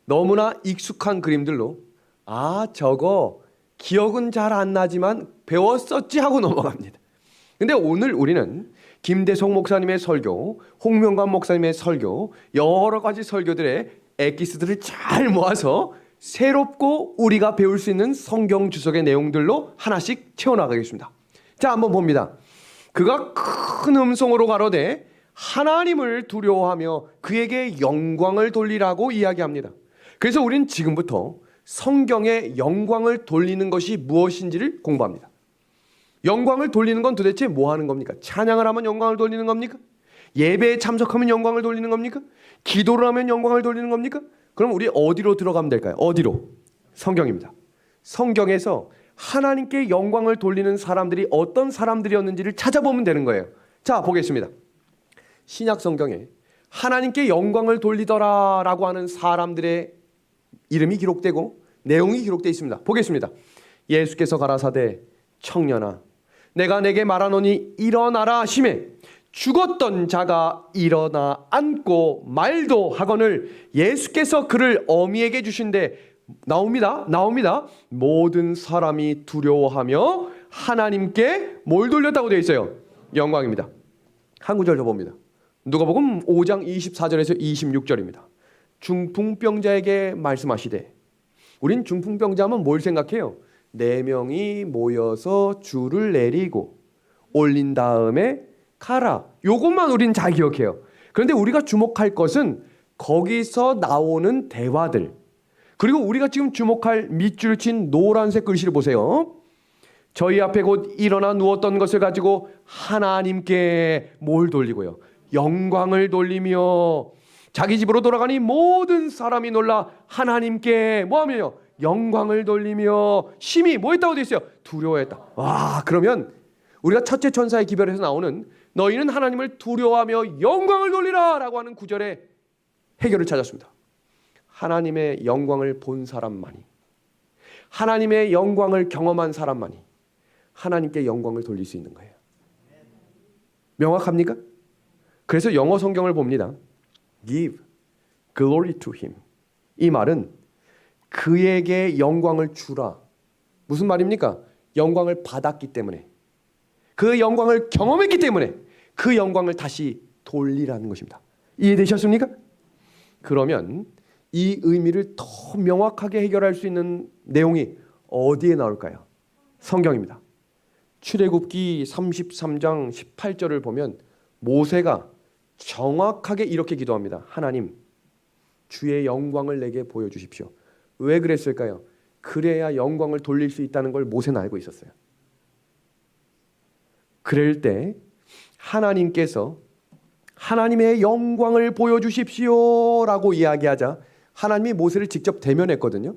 A: 너무나 익숙한 그림들로 저거 기억은 잘 안 나지만 배웠었지 하고 넘어갑니다. 근데 오늘 우리는 김대성 목사님의 설교, 홍명관 목사님의 설교, 여러 가지 설교들의 엑기스들을 잘 모아서 새롭고 우리가 배울 수 있는 성경 주석의 내용들로 하나씩 채워나가겠습니다. 자, 한번 봅니다. 그가 큰 음성으로 가로되 하나님을 두려워하며 그에게 영광을 돌리라고 이야기합니다. 그래서 우리는 지금부터 성경에 영광을 돌리는 것이 무엇인지를 공부합니다. 영광을 돌리는 건 도대체 뭐 하는 겁니까? 찬양을 하면 영광을 돌리는 겁니까? 예배에 참석하면 영광을 돌리는 겁니까? 기도를 하면 영광을 돌리는 겁니까? 그럼 우리 어디로 들어가면 될까요? 어디로? 성경입니다. 성경에서 하나님께 영광을 돌리는 사람들이 어떤 사람들이었는지를 찾아보면 되는 거예요. 자, 보겠습니다. 신약 성경에 하나님께 영광을 돌리더라라고 하는 사람들의 이름이 기록되고 내용이 기록되어 있습니다. 보겠습니다. 예수께서 가라사대 청년아 내가 내게 말하노니 일어나라 하시매 죽었던 자가 일어나 앉고 말도 하거늘 예수께서 그를 어미에게 주신데 나옵니다. 모든 사람이 두려워하며 하나님께 뭘 돌렸다고 되어 있어요? 영광입니다. 한 구절 더 봅니다. 누가복음 5장 24절에서 26절입니다. 중풍병자에게 말씀하시되 우린 중풍병자 하면 뭘 생각해요? 4명이 모여서 줄을 내리고 올린 다음에 가라. 요것만 우리는 잘 기억해요. 그런데 우리가 주목할 것은 거기서 나오는 대화들, 그리고 우리가 지금 주목할 밑줄 친 노란색 글씨를 보세요. 저희 앞에 곧 일어나 누웠던 것을 가지고 하나님께 뭘 돌리고요? 영광을 돌리며 자기 집으로 돌아가니 모든 사람이 놀라 하나님께 뭐하며 영광을 돌리며 심히 뭐 했다고 되어 있어요? 두려워했다. 와, 그러면 우리가 첫째 천사의 기별에서 나오는 너희는 하나님을 두려워하며 영광을 돌리라 라고 하는 구절의 해결을 찾았습니다. 하나님의 영광을 본 사람만이, 하나님의 영광을 경험한 사람만이 하나님께 영광을 돌릴 수 있는 거예요. 명확합니까? 그래서 영어 성경을 봅니다. Give glory to him. 이 말은 그에게 영광을 주라. 무슨 말입니까? 영광을 받았기 때문에, 그 영광을 경험했기 때문에 그 영광을 다시 돌리라는 것입니다. 이해되셨습니까? 그러면 이 의미를 더 명확하게 해결할 수 있는 내용이 어디에 나올까요? 성경입니다. 출애굽기 33장 18절을 보면 모세가 정확하게 이렇게 기도합니다. 하나님, 주의 영광을 내게 보여주십시오. 왜 그랬을까요? 그래야 영광을 돌릴 수 있다는 걸 모세는 알고 있었어요. 그럴 때 하나님께서 하나님의 영광을 보여주십시오 라고 이야기하자 하나님이 모세를 직접 대면했거든요.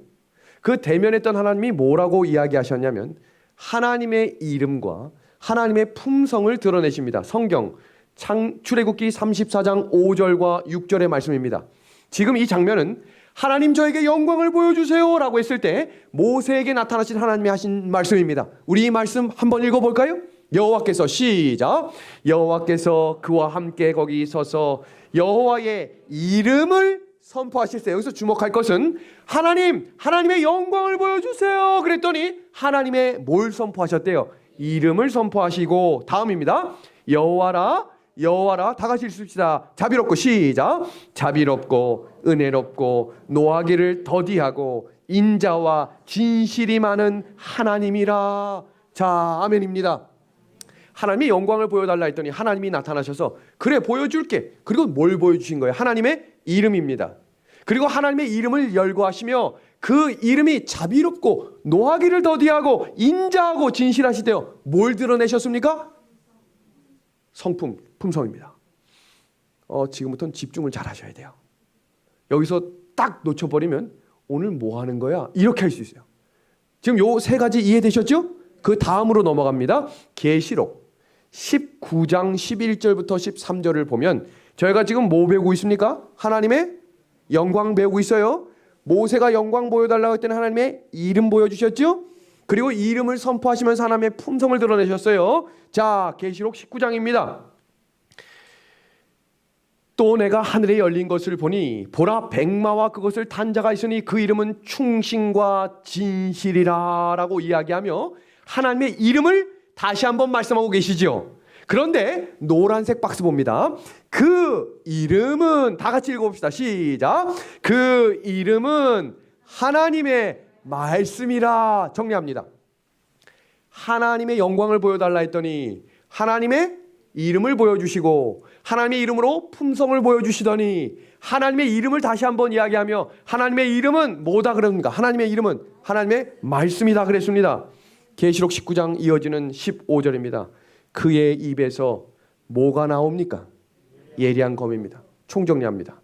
A: 그 대면했던 하나님이 뭐라고 이야기하셨냐면 하나님의 이름과 하나님의 품성을 드러내십니다. 성경 출애굽기 34장 5절과 6절의 말씀입니다. 지금 이 장면은 하나님 저에게 영광을 보여주세요 라고 했을 때 모세에게 나타나신 하나님이 하신 말씀입니다. 우리 이 말씀 한번 읽어볼까요? 여호와께서 시작. 여호와께서 그와 함께 거기 서서 여호와의 이름을 선포하실세. 여기서 주목할 것은 하나님의 영광을 보여주세요 그랬더니 하나님의 뭘 선포하셨대요? 이름을 선포하시고 다음입니다. 여호와라 다 같이 읽읍시다. 자비롭고 시작. 자비롭고 은혜롭고 노하기를 더디하고 인자와 진실이 많은 하나님이라. 자, 아멘입니다. 하나님의 영광을 보여달라 했더니 하나님이 나타나셔서 그래 보여줄게. 그리고 뭘 보여주신 거예요? 하나님의 이름입니다. 그리고 하나님의 이름을 열거하시며 그 이름이 자비롭고 노하기를 더디하고 인자하고 진실하시대요. 뭘 드러내셨습니까? 품성입니다. 지금부터는 집중을 잘 하셔야 돼요. 여기서 딱 놓쳐버리면 오늘 뭐 하는 거야? 이렇게 할 수 있어요. 지금 요 세 가지 이해되셨죠? 그 다음으로 넘어갑니다. 계시록 19장 11절부터 13절을 보면 저희가 지금 뭐 배우고 있습니까? 하나님의 영광 배우고 있어요. 모세가 영광 보여달라고 할 때는 하나님의 이름 보여주셨죠? 그리고 이름을 선포하시면서 하나님의 품성을 드러내셨어요. 자, 계시록 19장입니다. 또 내가 하늘에 열린 것을 보니 보라 백마와 그것을 탄 자가 있으니 그 이름은 충신과 진실이라 라고 이야기하며 하나님의 이름을 다시 한번 말씀하고 계시죠. 그런데 노란색 박스 봅니다. 그 이름은 다 같이 읽어봅시다. 시작. 그 이름은 하나님의 말씀이라. 정리합니다. 하나님의 영광을 보여달라 했더니 하나님의 이름을 보여주시고 하나님의 이름으로 품성을 보여주시더니 하나님의 이름을 다시 한번 이야기하며 하나님의 이름은 뭐다 그럽니까? 하나님의 이름은 하나님의 말씀이다 그랬습니다. 계시록 19장 이어지는 15절입니다. 그의 입에서 뭐가 나옵니까? 예리한 검입니다. 총정리합니다.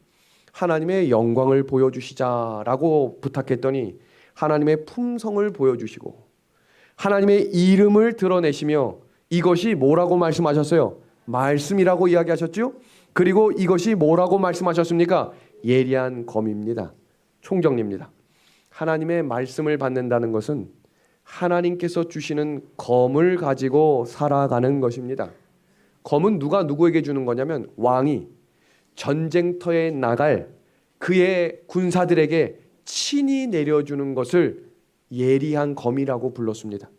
A: 하나님의 영광을 보여주시자라고 부탁했더니 하나님의 품성을 보여주시고 하나님의 이름을 드러내시며 이것이 뭐라고 말씀하셨어요? 말씀이라고 이야기하셨죠? 그리고 이것이 뭐라고 말씀하셨습니까? 예리한 검입니다. 총정리입니다. 하나님의 말씀을 받는다는 것은 하나님께서 주시는 검을 가지고 살아가는 것입니다. 검은 누가 누구에게 주는 거냐면 왕이 전쟁터에 나갈 그의 군사들에게 친히 내려주는 것을 예리한 검이라고 불렀습니다.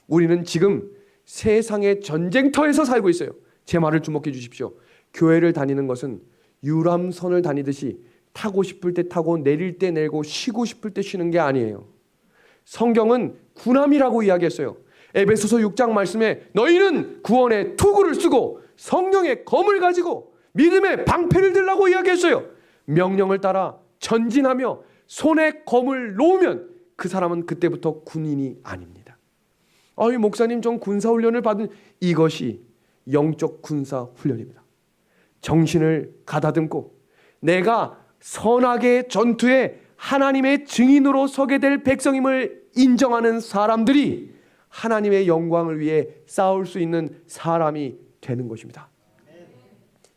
A: 우리는 지금 세상의 전쟁터에서 살고 있어요. 제 말을 주목해 주십시오. 교회를 다니는 것은 유람선을 다니듯이 타고 싶을 때 타고 내릴 때 내리고 쉬고 싶을 때 쉬는 게 아니에요. 성경은 군함이라고 이야기했어요. 에베소서 6장 말씀에 너희는 구원의 투구를 쓰고 성령의 검을 가지고 믿음의 방패를 들라고 이야기했어요. 명령을 따라 전진하며 손에 검을 놓으면 그 사람은 그때부터 군인이 아닙니다. 아니 목사님 전 군사훈련을 받은 이것이 영적 군사훈련입니다. 정신을 가다듬고 내가 선하게 전투에 하나님의 증인으로 서게 될 백성임을 인정하는 사람들이 하나님의 영광을 위해 싸울 수 있는 사람이 되는 것입니다.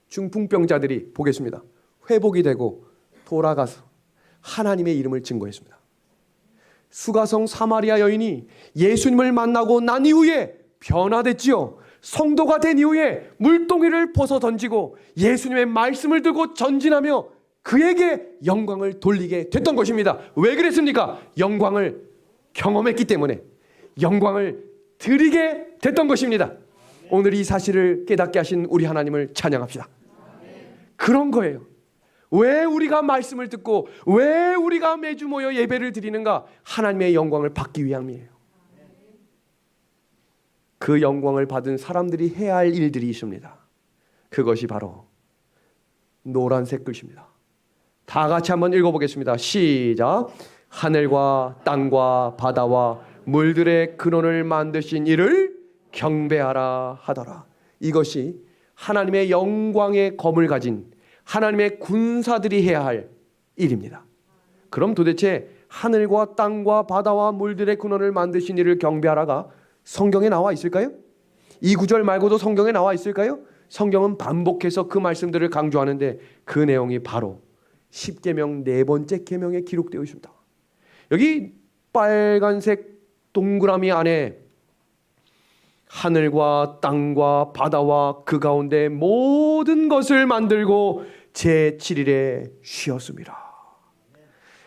A: 중풍병자들이 보겠습니다. 회복이 되고 돌아가서 하나님의 이름을 증거했습니다. 수가성 사마리아 여인이 예수님을 만나고 난 이후에 변화됐지요. 성도가 된 이후에 물동이를 벗어 던지고 예수님의 말씀을 들고 전진하며 그에게 영광을 돌리게 됐던 것입니다. 왜 그랬습니까? 영광을 경험했기 때문에 영광을 드리게 됐던 것입니다. 오늘 이 사실을 깨닫게 하신 우리 하나님을 찬양합시다. 그런 거예요. 왜 우리가 말씀을 듣고 왜 우리가 매주 모여 예배를 드리는가? 하나님의 영광을 받기 위함이에요. 그 영광을 받은 사람들이 해야 할 일들이 있습니다. 그것이 바로 노란색 글씨입니다. 다 같이 한번 읽어보겠습니다. 시작. 하늘과 땅과 바다와 물들의 근원을 만드신 이를 경배하라 하더라. 이것이 하나님의 영광의 검을 가진 하나님의 군사들이 해야 할 일입니다. 그럼 도대체 하늘과 땅과 바다와 물들의 근원을 만드신 이를 경배하라가 성경에 나와 있을까요? 이 구절 말고도 성경에 나와 있을까요? 성경은 반복해서 그 말씀들을 강조하는데 그 내용이 바로 십계명 네 번째 계명에 기록되어 있습니다. 여기 빨간색 동그라미 안에 하늘과 땅과 바다와 그 가운데 모든 것을 만들고 제7일에 쉬었습니다.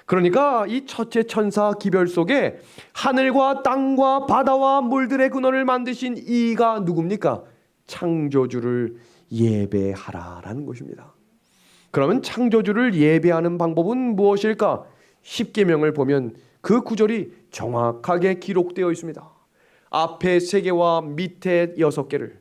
A: 그러니까 이 첫째 천사 기별 속에 하늘과 땅과 바다와 물들의 근원을 만드신 이가 누굽니까? 창조주를 예배하라라는 것입니다. 그러면 창조주를 예배하는 방법은 무엇일까? 십계명을 보면 그 구절이 정확하게 기록되어 있습니다. 앞에 3개와 밑에 6개를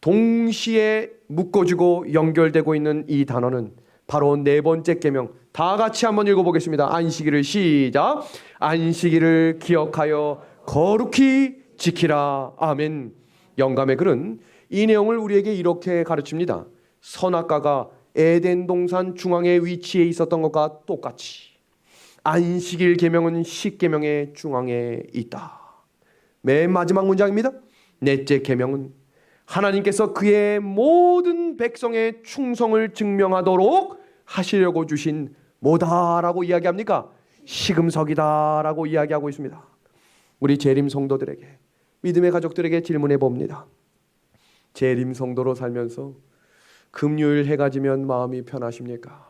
A: 동시에 묶어주고 연결되고 있는 이 단어는 바로 네 번째 계명. 다 같이 한번 읽어보겠습니다. 안식일을 시작. 안식일을 기억하여 거룩히 지키라. 아멘. 영감의 글은 이 내용을 우리에게 이렇게 가르칩니다. 선악과가 에덴 동산 중앙에 위치해 있었던 것과 똑같이 안식일 계명은 십계명의 중앙에 있다. 맨 마지막 문장입니다. 넷째 계명은 하나님께서 그의 모든 백성의 충성을 증명하도록 하시려고 주신 뭐다라고 이야기합니까? 시금석이다라고 이야기하고 있습니다. 우리 재림 성도들에게, 믿음의 가족들에게 질문해 봅니다. 재림 성도로 살면서 금요일 해가 지면 마음이 편하십니까?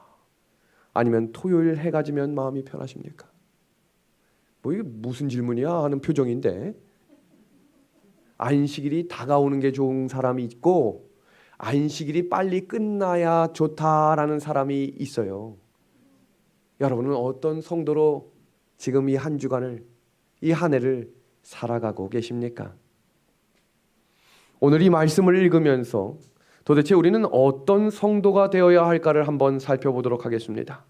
A: 아니면 토요일 해가 지면 마음이 편하십니까? 뭐 이게 무슨 질문이야 하는 표정인데, 안식일이 다가오는 게 좋은 사람이 있고 안식일이 빨리 끝나야 좋다라는 사람이 있어요. 여러분은 어떤 성도로 지금 이 한 주간을, 이 한 해를 살아가고 계십니까? 오늘 이 말씀을 읽으면서 도대체 우리는 어떤 성도가 되어야 할까를 한번 살펴보도록 하겠습니다.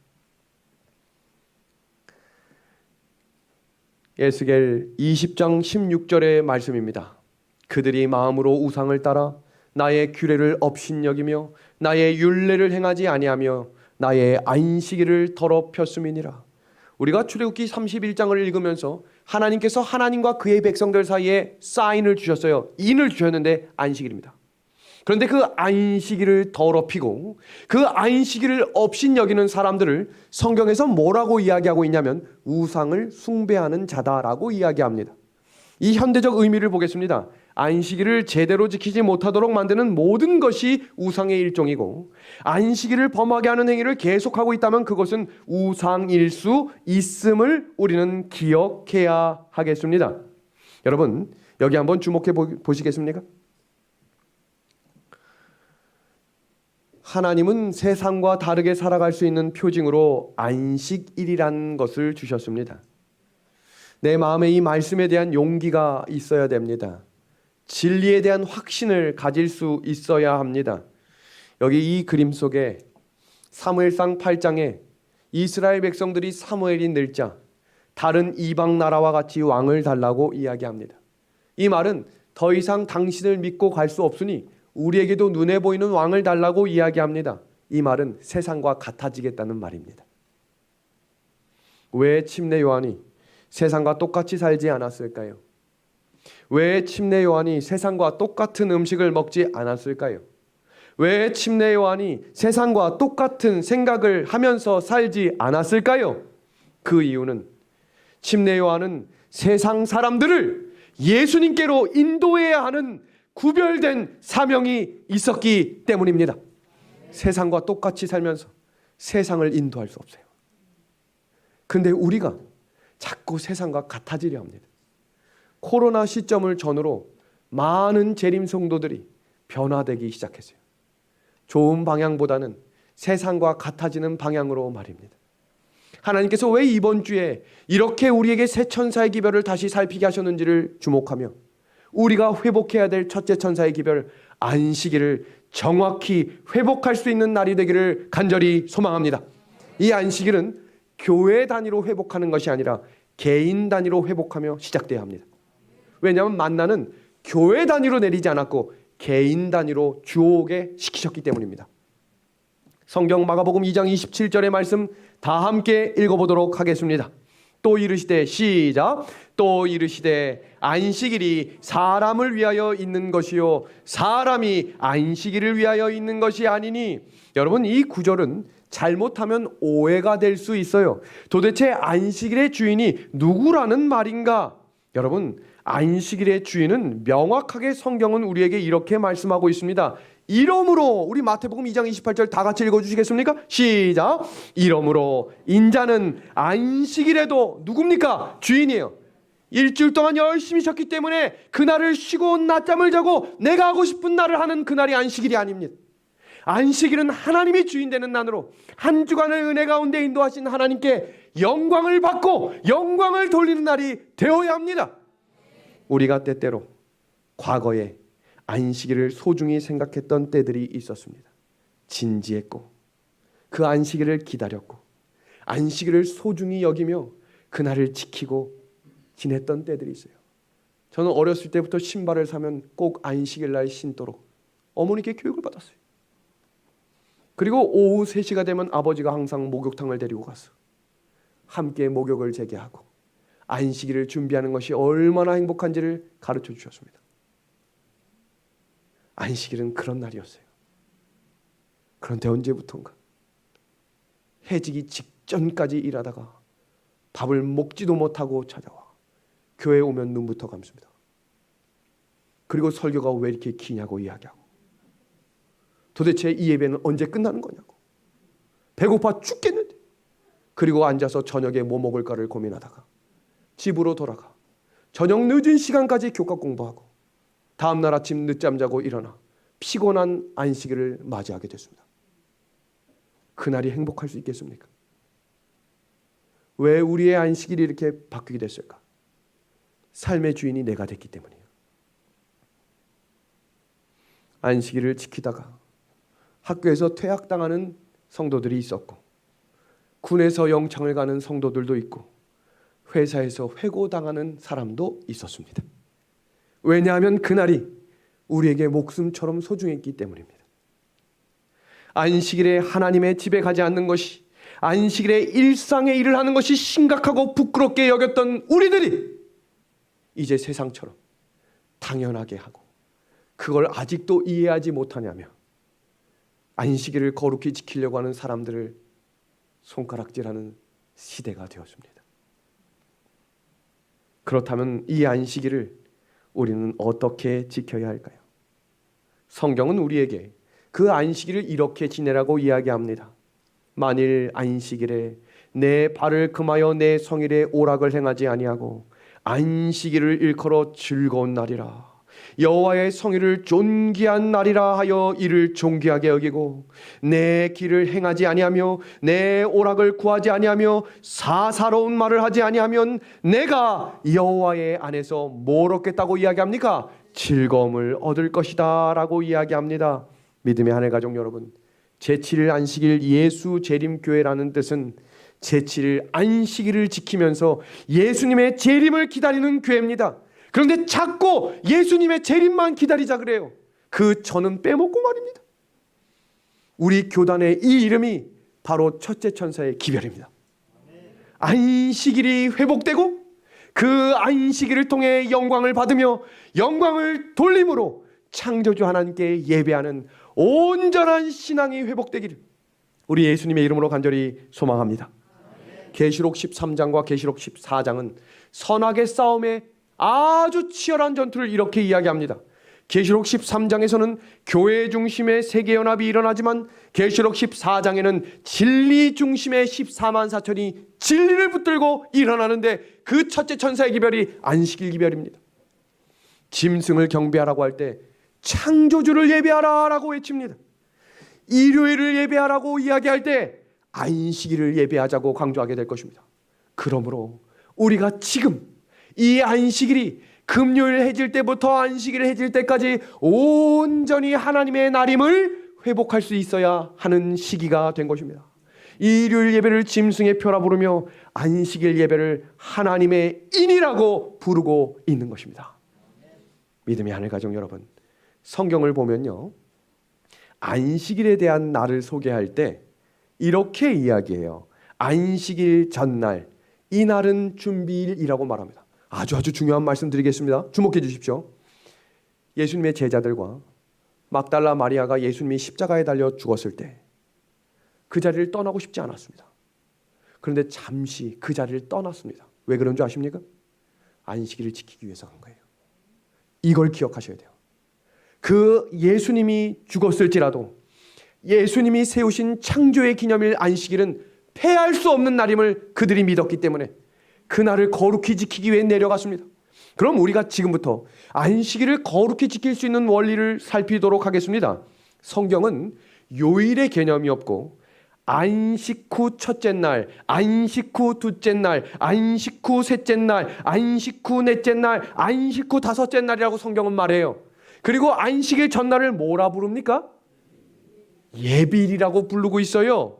A: 에스겔 20장 16절의 말씀입니다. 그들이 마음으로 우상을 따라 나의 규례를 업신여기며 나의 율례를 행하지 아니하며 나의 안식일을 더럽혔음이니라. 우리가 출애굽기 31장을 읽으면서 하나님께서 하나님과 그의 백성들 사이에 사인을 주셨어요. 인을 주셨는데 안식일입니다. 그런데 그 안식일을 더럽히고 그 안식일을 업신여기는 사람들을 성경에서 뭐라고 이야기하고 있냐면 우상을 숭배하는 자다라고 이야기합니다. 이 현대적 의미를 보겠습니다. 안식일을 제대로 지키지 못하도록 만드는 모든 것이 우상의 일종이고, 안식일을 범하게 하는 행위를 계속하고 있다면 그것은 우상일 수 있음을 우리는 기억해야 하겠습니다. 여러분, 여기 한번 주목해 보시겠습니까? 하나님은 세상과 다르게 살아갈 수 있는 표징으로 안식일이라는 것을 주셨습니다. 내 마음에 이 말씀에 대한 용기가 있어야 됩니다. 진리에 대한 확신을 가질 수 있어야 합니다. 여기 이 그림 속에 사무엘상 8장에 이스라엘 백성들이 사무엘이 늙자 다른 이방 나라와 같이 왕을 달라고 이야기합니다. 이 말은 더 이상 당신을 믿고 갈 수 없으니 우리에게도 눈에 보이는 왕을 달라고 이야기합니다. 이 말은 세상과 같아지겠다는 말입니다. 왜 침례 요한이 세상과 똑같이 살지 않았을까요? 왜 침례 요한이 세상과 똑같은 음식을 먹지 않았을까요? 왜 침례 요한이 세상과 똑같은 생각을 하면서 살지 않았을까요? 그 이유는 침례 요한은 세상 사람들을 예수님께로 인도해야 하는 구별된 사명이 있었기 때문입니다. 세상과 똑같이 살면서 세상을 인도할 수 없어요. 근데 우리가 자꾸 세상과 같아지려 합니다. 코로나 시점을 전후로 많은 재림 성도들이 변화되기 시작했어요. 좋은 방향보다는 세상과 같아지는 방향으로 말입니다. 하나님께서 왜 이번 주에 이렇게 우리에게 새 천사의 기별을 다시 살피게 하셨는지를 주목하며 우리가 회복해야 될 첫째 천사의 기별 안식일을 정확히 회복할 수 있는 날이 되기를 간절히 소망합니다. 이 안식일은 교회 단위로 회복하는 것이 아니라 개인 단위로 회복하며 시작돼야 합니다. 왜냐하면 만나는 교회 단위로 내리지 않았고 개인 단위로 주옥에 시키셨기 때문입니다. 성경 마가복음 2장 27절의 말씀 다 함께 읽어보도록 하겠습니다. 또 이르시되 시작. 또 이르시되 안식일이 사람을 위하여 있는 것이요 사람이 안식일을 위하여 있는 것이 아니니. 여러분, 이 구절은 잘못하면 오해가 될 수 있어요. 도대체 안식일의 주인이 누구라는 말인가? 여러분, 안식일의 주인은 명확하게 성경은 우리에게 이렇게 말씀하고 있습니다. 이러므로, 우리 마태복음 2장 28절 다 같이 읽어주시겠습니까? 시작. 이러므로 인자는 안식일에도 누굽니까? 주인이에요. 일주일 동안 열심히 쉬었기 때문에 그날을 쉬고 낮잠을 자고 내가 하고 싶은 날을 하는 그날이 안식일이 아닙니다. 안식일은 하나님이 주인 되는 날으로 한 주간을 은혜 가운데 인도하신 하나님께 영광을 받고 영광을 돌리는 날이 되어야 합니다. 우리가 때때로 과거에 안식일을 소중히 생각했던 때들이 있었습니다. 진지했고 그 안식일을 기다렸고 안식일을 소중히 여기며 그날을 지키고 지냈던 때들이 있어요. 저는 어렸을 때부터 신발을 사면 꼭 안식일 날 신도록 어머니께 교육을 받았어요. 그리고 오후 3시가 되면 아버지가 항상 목욕탕을 데리고 가서 함께 목욕을 재개하고 안식일을 준비하는 것이 얼마나 행복한지를 가르쳐 주셨습니다. 안식일은 그런 날이었어요. 그런데 언제부턴가 해지기 직전까지 일하다가 밥을 먹지도 못하고 찾아와 교회에 오면 눈부터 감습니다. 그리고 설교가 왜 이렇게 기냐고 이야기하고 도대체 이 예배는 언제 끝나는 거냐고 배고파 죽겠는데 그리고 앉아서 저녁에 뭐 먹을까를 고민하다가 집으로 돌아가 저녁 늦은 시간까지 교과 공부하고 다음날 아침 늦잠 자고 일어나 피곤한 안식일을 맞이하게 됐습니다. 그날이 행복할 수 있겠습니까? 왜 우리의 안식일이 이렇게 바뀌게 됐을까? 삶의 주인이 내가 됐기 때문이에요. 안식일을 지키다가 학교에서 퇴학당하는 성도들이 있었고 군에서 영창을 가는 성도들도 있고 회사에서 회고당하는 사람도 있었습니다. 왜냐하면 그날이 우리에게 목숨처럼 소중했기 때문입니다. 안식일에 하나님의 집에 가지 않는 것이 안식일에 일상의 일을 하는 것이 심각하고 부끄럽게 여겼던 우리들이 이제 세상처럼 당연하게 하고 그걸 아직도 이해하지 못하냐며 안식일을 거룩히 지키려고 하는 사람들을 손가락질하는 시대가 되었습니다. 그렇다면 이 안식일을 우리는 어떻게 지켜야 할까요? 성경은 우리에게 그 안식일을 이렇게 지내라고 이야기합니다. 만일 안식일에 내 발을 금하여 내 성일에 오락을 행하지 아니하고 안식일을 일컬어 즐거운 날이라 여호와의 성일을 존귀한 날이라 하여 이를 존귀하게 여기고 내 길을 행하지 아니하며 내 오락을 구하지 아니하며 사사로운 말을 하지 아니하면 내가 여호와의 안에서 뭘 얻겠다고 이야기합니까? 즐거움을 얻을 것이다 라고 이야기합니다. 믿음의 하늘 가족 여러분, 제7일 안식일 예수 재림교회라는 뜻은 제7일 안식일을 지키면서 예수님의 재림을 기다리는 교회입니다. 그런데 자꾸 예수님의 재림만 기다리자 그래요. 그 저는 빼먹고 말입니다. 우리 교단의 이 이름이 바로 첫째 천사의 기별입니다. 안식일이 회복되고 그 안식일을 통해 영광을 받으며 영광을 돌림으로 창조주 하나님께 예배하는 온전한 신앙이 회복되기를 우리 예수님의 이름으로 간절히 소망합니다. 계시록 13장과 계시록 14장은 선악의 싸움에 아주 치열한 전투를 이렇게 이야기합니다. 계시록 13장에서는 교회 중심의 세계연합이 일어나지만 계시록 14장에는 진리 중심의 14만 4천이 진리를 붙들고 일어나는데 그 첫째 천사의 기별이 안식일 기별입니다. 짐승을 경배하라고 할 때 창조주를 예배하라라고 외칩니다. 일요일을 예배하라고 이야기할 때 안식일을 예배하자고 강조하게 될 것입니다. 그러므로 우리가 지금 이 안식일이 금요일 해질 때부터 안식일 해질 때까지 온전히 하나님의 날임을 회복할 수 있어야 하는 시기가 된 것입니다. 일요일 예배를 짐승의 표라 부르며 안식일 예배를 하나님의 인이라고 부르고 있는 것입니다. 믿음의 하늘 가족 여러분, 성경을 보면요, 안식일에 대한 날을 소개할 때 이렇게 이야기해요. 안식일 전날, 이 날은 준비일이라고 말합니다. 아주 중요한 말씀 드리겠습니다. 주목해 주십시오. 예수님의 제자들과 막달라 마리아가 예수님이 십자가에 달려 죽었을 때 그 자리를 떠나고 싶지 않았습니다. 그런데 잠시 그 자리를 떠났습니다. 왜 그런 줄 아십니까? 안식일을 지키기 위해서 간 거예요. 이걸 기억하셔야 돼요. 그 예수님이 죽었을지라도 예수님이 세우신 창조의 기념일 안식일은 패할 수 없는 날임을 그들이 믿었기 때문에 그날을 거룩히 지키기 위해 내려갔습니다. 그럼 우리가 지금부터 안식일을 거룩히 지킬 수 있는 원리를 살피도록 하겠습니다. 성경은 요일의 개념이 없고 안식 후 첫째 날, 안식 후 둘째 날, 안식 후 셋째 날, 안식 후 넷째 날, 안식 후 다섯째 날이라고 성경은 말해요. 그리고 안식일 전날을 뭐라 부릅니까? 예비일이라고 부르고 있어요.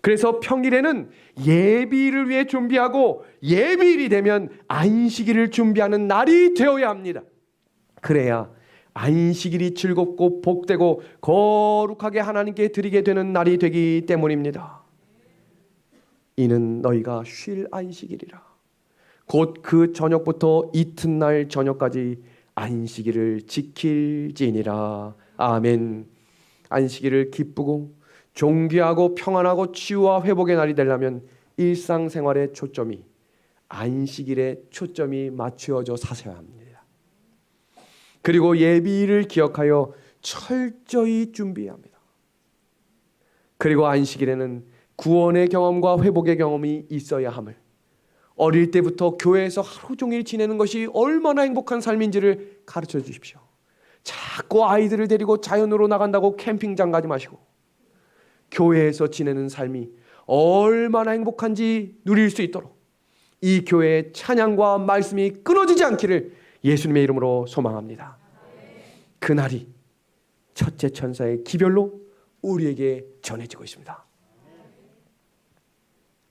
A: 그래서 평일에는 예비일을 위해 준비하고 예비일이 되면 안식일을 준비하는 날이 되어야 합니다. 그래야 안식일이 즐겁고 복되고 거룩하게 하나님께 드리게 되는 날이 되기 때문입니다. 이는 너희가 쉴 안식일이라. 곧 그 저녁부터 이튿날 저녁까지 안식일을 지킬지니라. 아멘. 안식일을 기쁘고 존귀하고 평안하고 치유와 회복의 날이 되려면 일상생활의 초점이 안식일에 초점이 맞추어져 사셔야 합니다. 그리고 예비일을 기억하여 철저히 준비해야 합니다. 그리고 안식일에는 구원의 경험과 회복의 경험이 있어야 함을, 어릴 때부터 교회에서 하루 종일 지내는 것이 얼마나 행복한 삶인지를 가르쳐 주십시오. 자꾸 아이들을 데리고 자연으로 나간다고 캠핑장 가지 마시고 교회에서 지내는 삶이 얼마나 행복한지 누릴 수 있도록 이 교회의 찬양과 말씀이 끊어지지 않기를 예수님의 이름으로 소망합니다. 그날이 첫째 천사의 기별로 우리에게 전해지고 있습니다.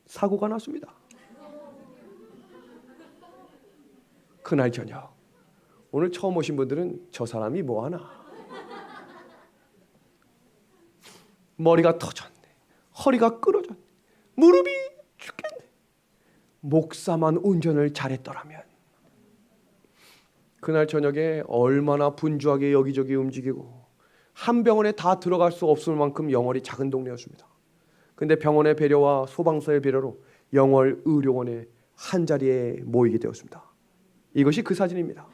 A: 사고가 났습니다. 그날 저녁, 오늘 처음 오신 분들은 저 사람이 뭐하나, 머리가 터졌네, 허리가 끊어졌네, 무릎이 죽겠네. 목사만 운전을 잘했더라면 그날 저녁에 얼마나 분주하게 여기저기 움직이고, 한 병원에 다 들어갈 수 없을 만큼 영월이 작은 동네였습니다. 근데 병원의 배려와 소방서의 배려로 영월 의료원에 한자리에 모이게 되었습니다. 이것이 그 사진입니다.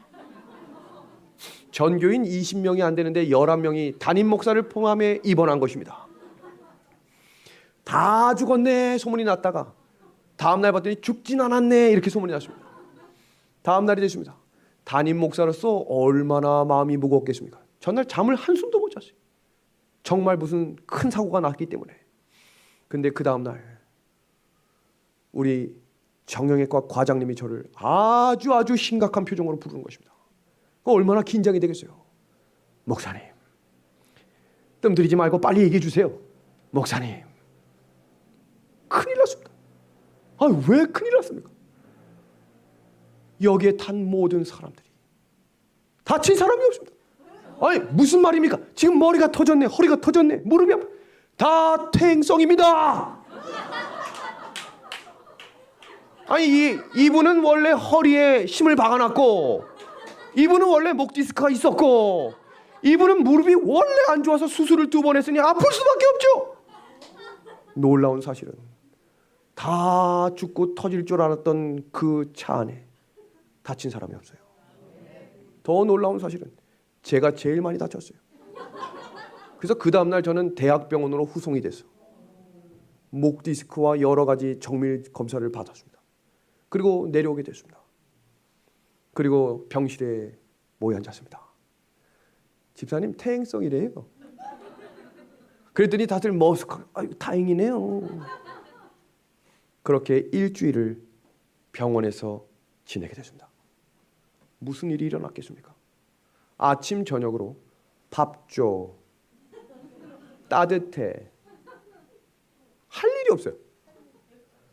A: 전교인 20명이 안 되는데 11명이 담임 목사를 포함해 입원한 것입니다. 다 죽었네 소문이 났다가 다음날 봤더니 죽진 않았네 이렇게 소문이 났습니다. 다음날이 됐습니다. 담임 목사로서 얼마나 마음이 무겁겠습니까? 전날 잠을 한숨도 못 잤어요. 정말 무슨 큰 사고가 났기 때문에. 근데 그 다음날 우리 정형외과 과장님이 저를 아주 심각한 표정으로 부르는 것입니다. 얼마나 긴장이 되겠어요. 목사님, 뜸 들이지 말고 빨리 얘기해 주세요. 목사님, 큰일 났습니다. 왜 큰일 났습니까? 여기에 탄 모든 사람들이 다친 사람이 없습니다. 아니 무슨 말입니까? 지금 머리가 터졌네, 허리가 터졌네, 무릎이 아파. 다 퇴행성입니다. 아니 이분은 원래 허리에 힘을 박아놨고, 이분은 원래 목 디스크가 있었고, 이분은 무릎이 원래 안 좋아서 수술을 2번 했으니 아플 수밖에 없죠. 놀라운 사실은 다 죽고 터질 줄 알았던 그 차 안에 다친 사람이 없어요. 더 놀라운 사실은 제가 제일 많이 다쳤어요. 그래서 그 다음날 저는 대학병원으로 후송이 됐어. 목 디스크와 여러 가지 정밀 검사를 받았습니다. 그리고 내려오게 됐습니다. 그리고 병실에 모여 앉았습니다. 집사님 퇴행성이래요. 그랬더니 다들 머쓱하게 다행이네요. 그렇게 일주일을 병원에서 지내게 됐습니다. 무슨 일이 일어났겠습니까? 아침 저녁으로 밥 줘, 따뜻해, 할 일이 없어요.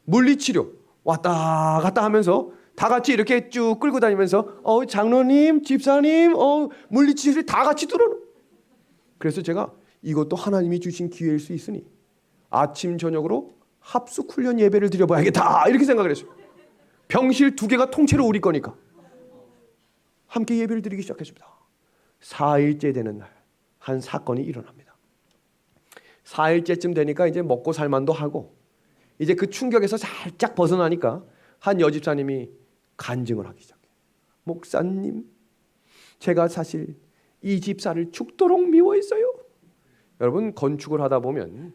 A: 물리치료 왔다 갔다 하면서 다 같이 이렇게 쭉 끌고 다니면서 장로님, 집사님, 물리치료를 다 같이 들어요. 그래서 제가 이것도 하나님이 주신 기회일 수 있으니 아침 저녁으로 합숙 훈련 예배를 드려봐야겠다 이렇게 생각을 했어요. 병실 2개가 통째로 우리 거니까. 함께 예배를 드리기 시작했습니다. 4일째 되는 날 한 사건이 일어납니다. 4일째쯤 되니까 이제 먹고 살만도 하고 이제 그 충격에서 살짝 벗어나니까 한 여집사님이 간증을 하기 시작해요. 목사님, 제가 사실 이 집사를 죽도록 미워했어요. 여러분, 건축을 하다 보면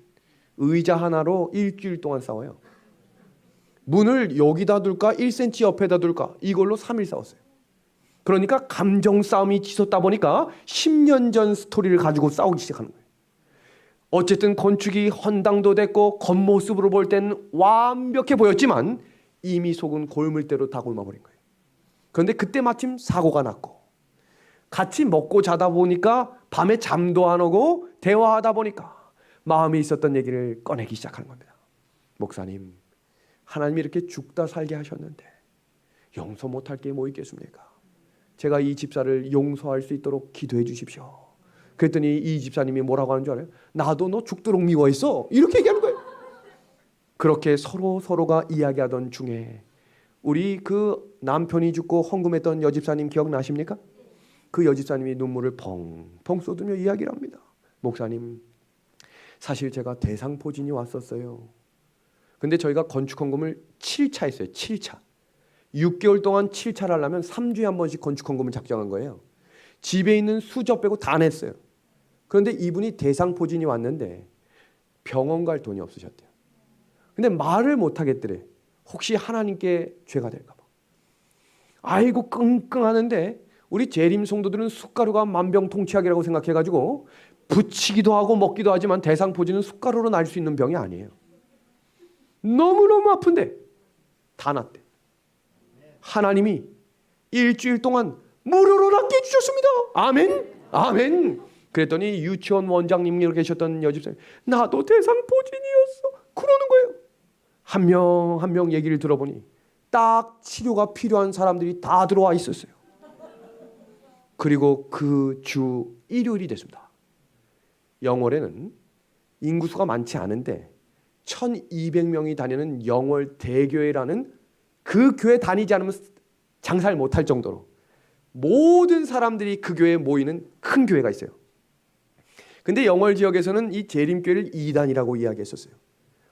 A: 의자 하나로 일주일 동안 싸워요. 문을 여기다 둘까 1cm 옆에다 둘까 이걸로 3일 싸웠어요. 그러니까 감정 싸움이 치솟다 보니까 10년 전 스토리를 가지고 싸우기 시작하는 거예요. 어쨌든 건축이 헌당도 됐고 겉모습으로 볼 땐 완벽해 보였지만 이미 속은 골물대로 다 골마버린 거예요. 그런데 그때 마침 사고가 났고 같이 먹고 자다 보니까 밤에 잠도 안 오고 대화하다 보니까 마음에 있었던 얘기를 꺼내기 시작하는 겁니다. 목사님, 하나님이 이렇게 죽다 살게 하셨는데 용서 못할 게 뭐 있겠습니까? 제가 이 집사를 용서할 수 있도록 기도해 주십시오. 그랬더니 이 집사님이 뭐라고 하는 줄 알아요? 나도 너 죽도록 미워했어. 이렇게 얘기하는 거예요. 그렇게 서로가 이야기하던 중에 우리 그 남편이 죽고 헌금했던 여집사님 기억나십니까? 그 여집사님이 눈물을 펑펑 쏟으며 이야기를 합니다. 목사님, 사실 제가 대상포진이 왔었어요. 근데 저희가 건축 헌금을 7차 했어요. 7차. 6개월 동안 7차를 하려면 3주에 한 번씩 건축 헌금을 작정한 거예요. 집에 있는 수저 빼고 다 냈어요. 그런데 이분이 대상포진이 왔는데 병원 갈 돈이 없으셨대요. 근데 말을 못 하겠더래. 혹시 하나님께 죄가 될까 봐. 아이고 끙끙하는데 우리 재림 성도들은 숟가루가 만병통치약이라고 생각해가지고 붙이기도 하고 먹기도 하지만 대상포진은 숟가루로 날 수 있는 병이 아니에요. 너무너무 아픈데 다 낫대. 하나님이 일주일 동안 무료로 낫게 해주셨습니다. 아멘. 아멘. 그랬더니 유치원 원장님이 계셨던 여집사님, 나도 대상포진이었어. 그러는 거예요. 한 명 한 명 얘기를 들어보니 딱 치료가 필요한 사람들이 다 들어와 있었어요. 그리고 그 주 일요일이 됐습니다. 영월에는 인구수가 많지 않은데 1200명이 다니는 영월 대교회라는 그 교회 다니지 않으면 장사를 못할 정도로 모든 사람들이 그 교회에 모이는 큰 교회가 있어요. 근데 영월 지역에서는 이 재림교회를 2단이라고 이야기했었어요.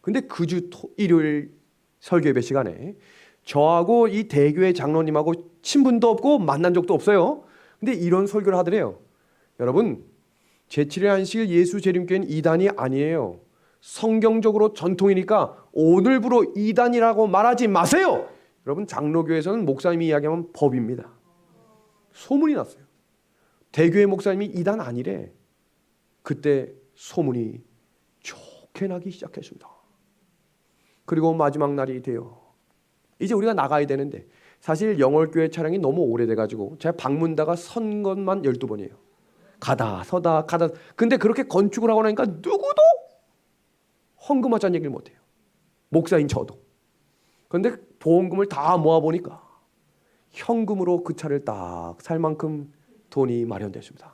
A: 근데 그 주 일요일 설교 예배 시간에 저하고 이 대교회 장로님하고 친분도 없고 만난 적도 없어요. 근데 이런 설교를 하더래요. 여러분, 제7일 안식일 예수 재림교회는 2단이 아니에요. 성경적으로 전통이니까 오늘부로 2단이라고 말하지 마세요. 여러분, 장로교에서는 목사님이 이야기하면 법입니다. 소문이 났어요. 대교회 목사님이 2단 아니래. 그때 소문이 좋게 나기 시작했습니다. 그리고 마지막 날이 돼요. 이제 우리가 나가야 되는데 사실 영월교회 차량이 너무 오래돼가지고 제가 방문다가 선 것만 12번이에요. 가다 서다 가다. 근데 그렇게 건축을 하고 나니까 누구도 헌금하자는 얘기를 못해요. 목사인 저도. 그런데 보험금을 다 모아보니까 현금으로 그 차를 딱 살 만큼 돈이 마련됐습니다.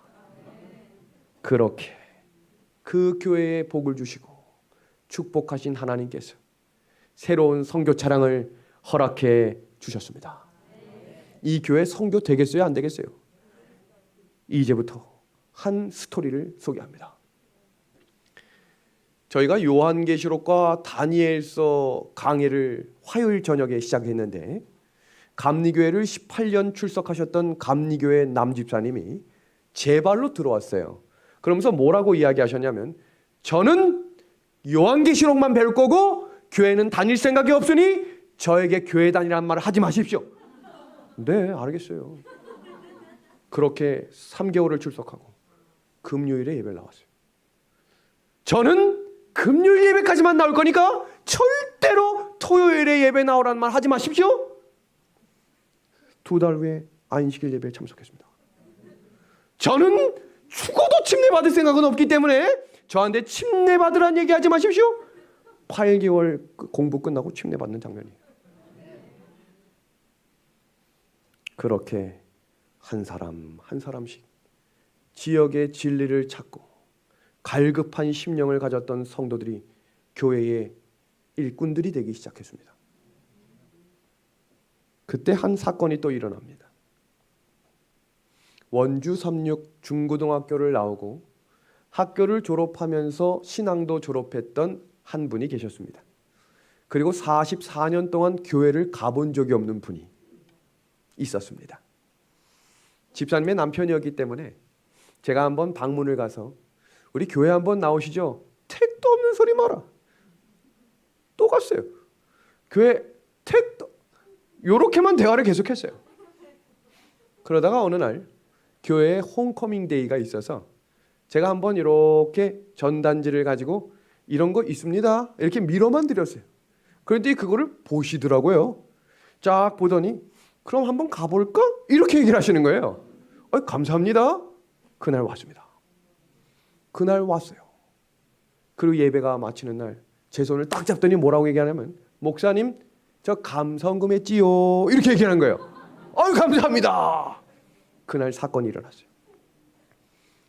A: 그렇게 그 교회에 복을 주시고 축복하신 하나님께서 새로운 선교 차량을 허락해 주셨습니다. 이 교회 선교 되겠어요? 안 되겠어요? 이제부터 한 스토리를 소개합니다. 저희가 요한계시록과 다니엘서 강해를 화요일 저녁에 시작했는데 감리교회를 18년 출석하셨던 감리교회 남집사님이 제 발로 들어왔어요. 그러면서 뭐라고 이야기하셨냐면, 저는 요한계시록만 배울 거고 교회는 다닐 생각이 없으니 저에게 교회 다니라는 말을 하지 마십시오. 네, 알겠어요. 그렇게 3개월을 출석하고 금요일에 예배를 나왔어요. 저는 금요일 예배까지만 나올 거니까 절대로 토요일에 예배 나오라는 말 하지 마십시오. 2달 후에 안식일 예배에 참석했습니다. 저는 죽어도 침례받을 생각은 없기 때문에 저한테 침례받으라는 얘기하지 마십시오. 8개월 공부 끝나고 침례받는 장면이에요. 그렇게 한 사람 한 사람씩 지역의 진리를 찾고 갈급한 심령을 가졌던 성도들이 교회의 일꾼들이 되기 시작했습니다. 그때 한 사건이 또 일어납니다. 원주 삼육 중고등학교를 나오고 학교를 졸업하면서 신앙도 졸업했던 한 분이 계셨습니다. 그리고 44년 동안 교회를 가본 적이 없는 분이 있었습니다. 집사님의 남편이었기 때문에 제가 한번 방문을 가서 우리 교회 한번 나오시죠? 택도 없는 소리 마라. 또 갔어요. 교회 택도 요렇게만 대화를 계속했어요. 그러다가 어느 날 교회에 홈커밍 데이가 있어서 제가 한번 이렇게 전단지를 가지고 이런 거 있습니다. 이렇게 밀어만 드렸어요. 그런데 그거를 보시더라고요. 쫙 보더니 그럼 한번 가볼까? 이렇게 얘기를 하시는 거예요. 감사합니다. 그날 왔습니다. 그날 왔어요. 그리고 예배가 마치는 날 제 손을 딱 잡더니 뭐라고 얘기하냐면 목사님 저 감성금했지요. 이렇게 얘기하는 거예요. 감사합니다. 그날 사건이 일어났어요.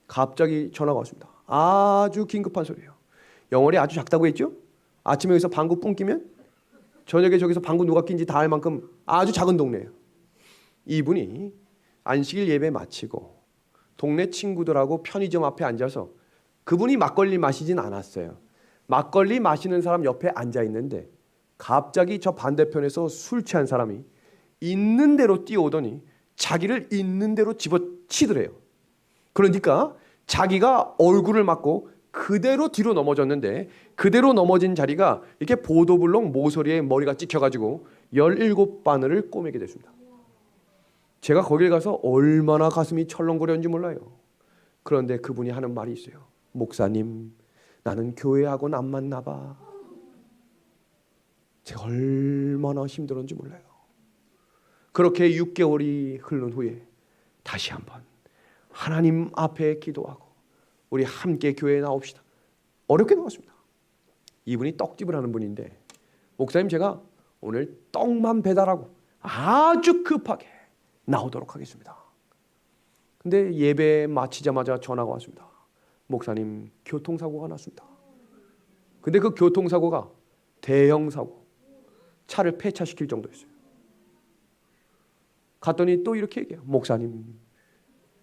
A: 갑자기 전화가 왔습니다. 아주 긴급한 소리예요. 영월이 아주 작다고 했죠? 아침에 여기서 방구 뿡 끼면 저녁에 저기서 방구 누가 낀지 다 알 만큼 아주 작은 동네예요. 이분이 안식일 예배 마치고 동네 친구들하고 편의점 앞에 앉아서 그분이 막걸리 마시진 않았어요. 막걸리 마시는 사람 옆에 앉아 있는데 갑자기 저 반대편에서 술 취한 사람이 있는 대로 뛰어오더니 자기를 있는 대로 집어치더래요. 그러니까 자기가 얼굴을 맞고 그대로 뒤로 넘어졌는데 그대로 넘어진 자리가 이렇게 보도블록 모서리에 머리가 찍혀가지고 17바늘을 꼬매게 됐습니다. 제가 거길 가서 얼마나 가슴이 철렁거렸는지 몰라요. 그런데 그분이 하는 말이 있어요. 목사님, 나는 교회하고는 안 맞나 봐. 제가 얼마나 힘들었는지 몰라요. 그렇게 6개월이 흐른 후에 다시 한번 하나님 앞에 기도하고 우리 함께 교회에 나옵시다. 어렵게 나왔습니다. 이분이 떡집을 하는 분인데 목사님 제가 오늘 떡만 배달하고 아주 급하게 나오도록 하겠습니다. 근데 예배 마치자마자 전화가 왔습니다. 목사님 교통사고가 났습니다. 근데 그 교통사고가 대형 사고, 차를 폐차시킬 정도였어요. 갔더니 또 이렇게 얘기해요. 목사님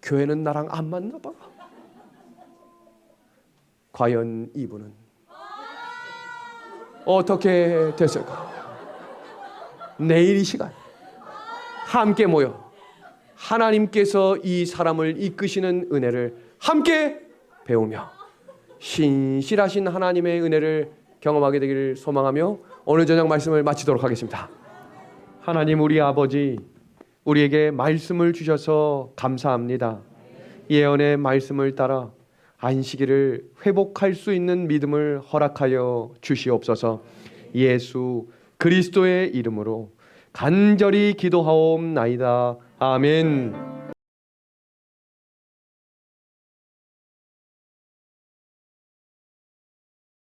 A: 교회는 나랑 안 맞나 봐. 과연 이분은 어떻게 됐을까? 내일 이 시간 함께 모여 하나님께서 이 사람을 이끄시는 은혜를 함께 배우며 신실하신 하나님의 은혜를 경험하게 되기를 소망하며 오늘 저녁 말씀을 마치도록 하겠습니다. 하나님 우리 아버지, 우리에게 말씀을 주셔서 감사합니다. 예언의 말씀을 따라 안식일을 회복할 수 있는 믿음을 허락하여 주시옵소서. 예수 그리스도의 이름으로 간절히 기도하옵나이다. 아멘.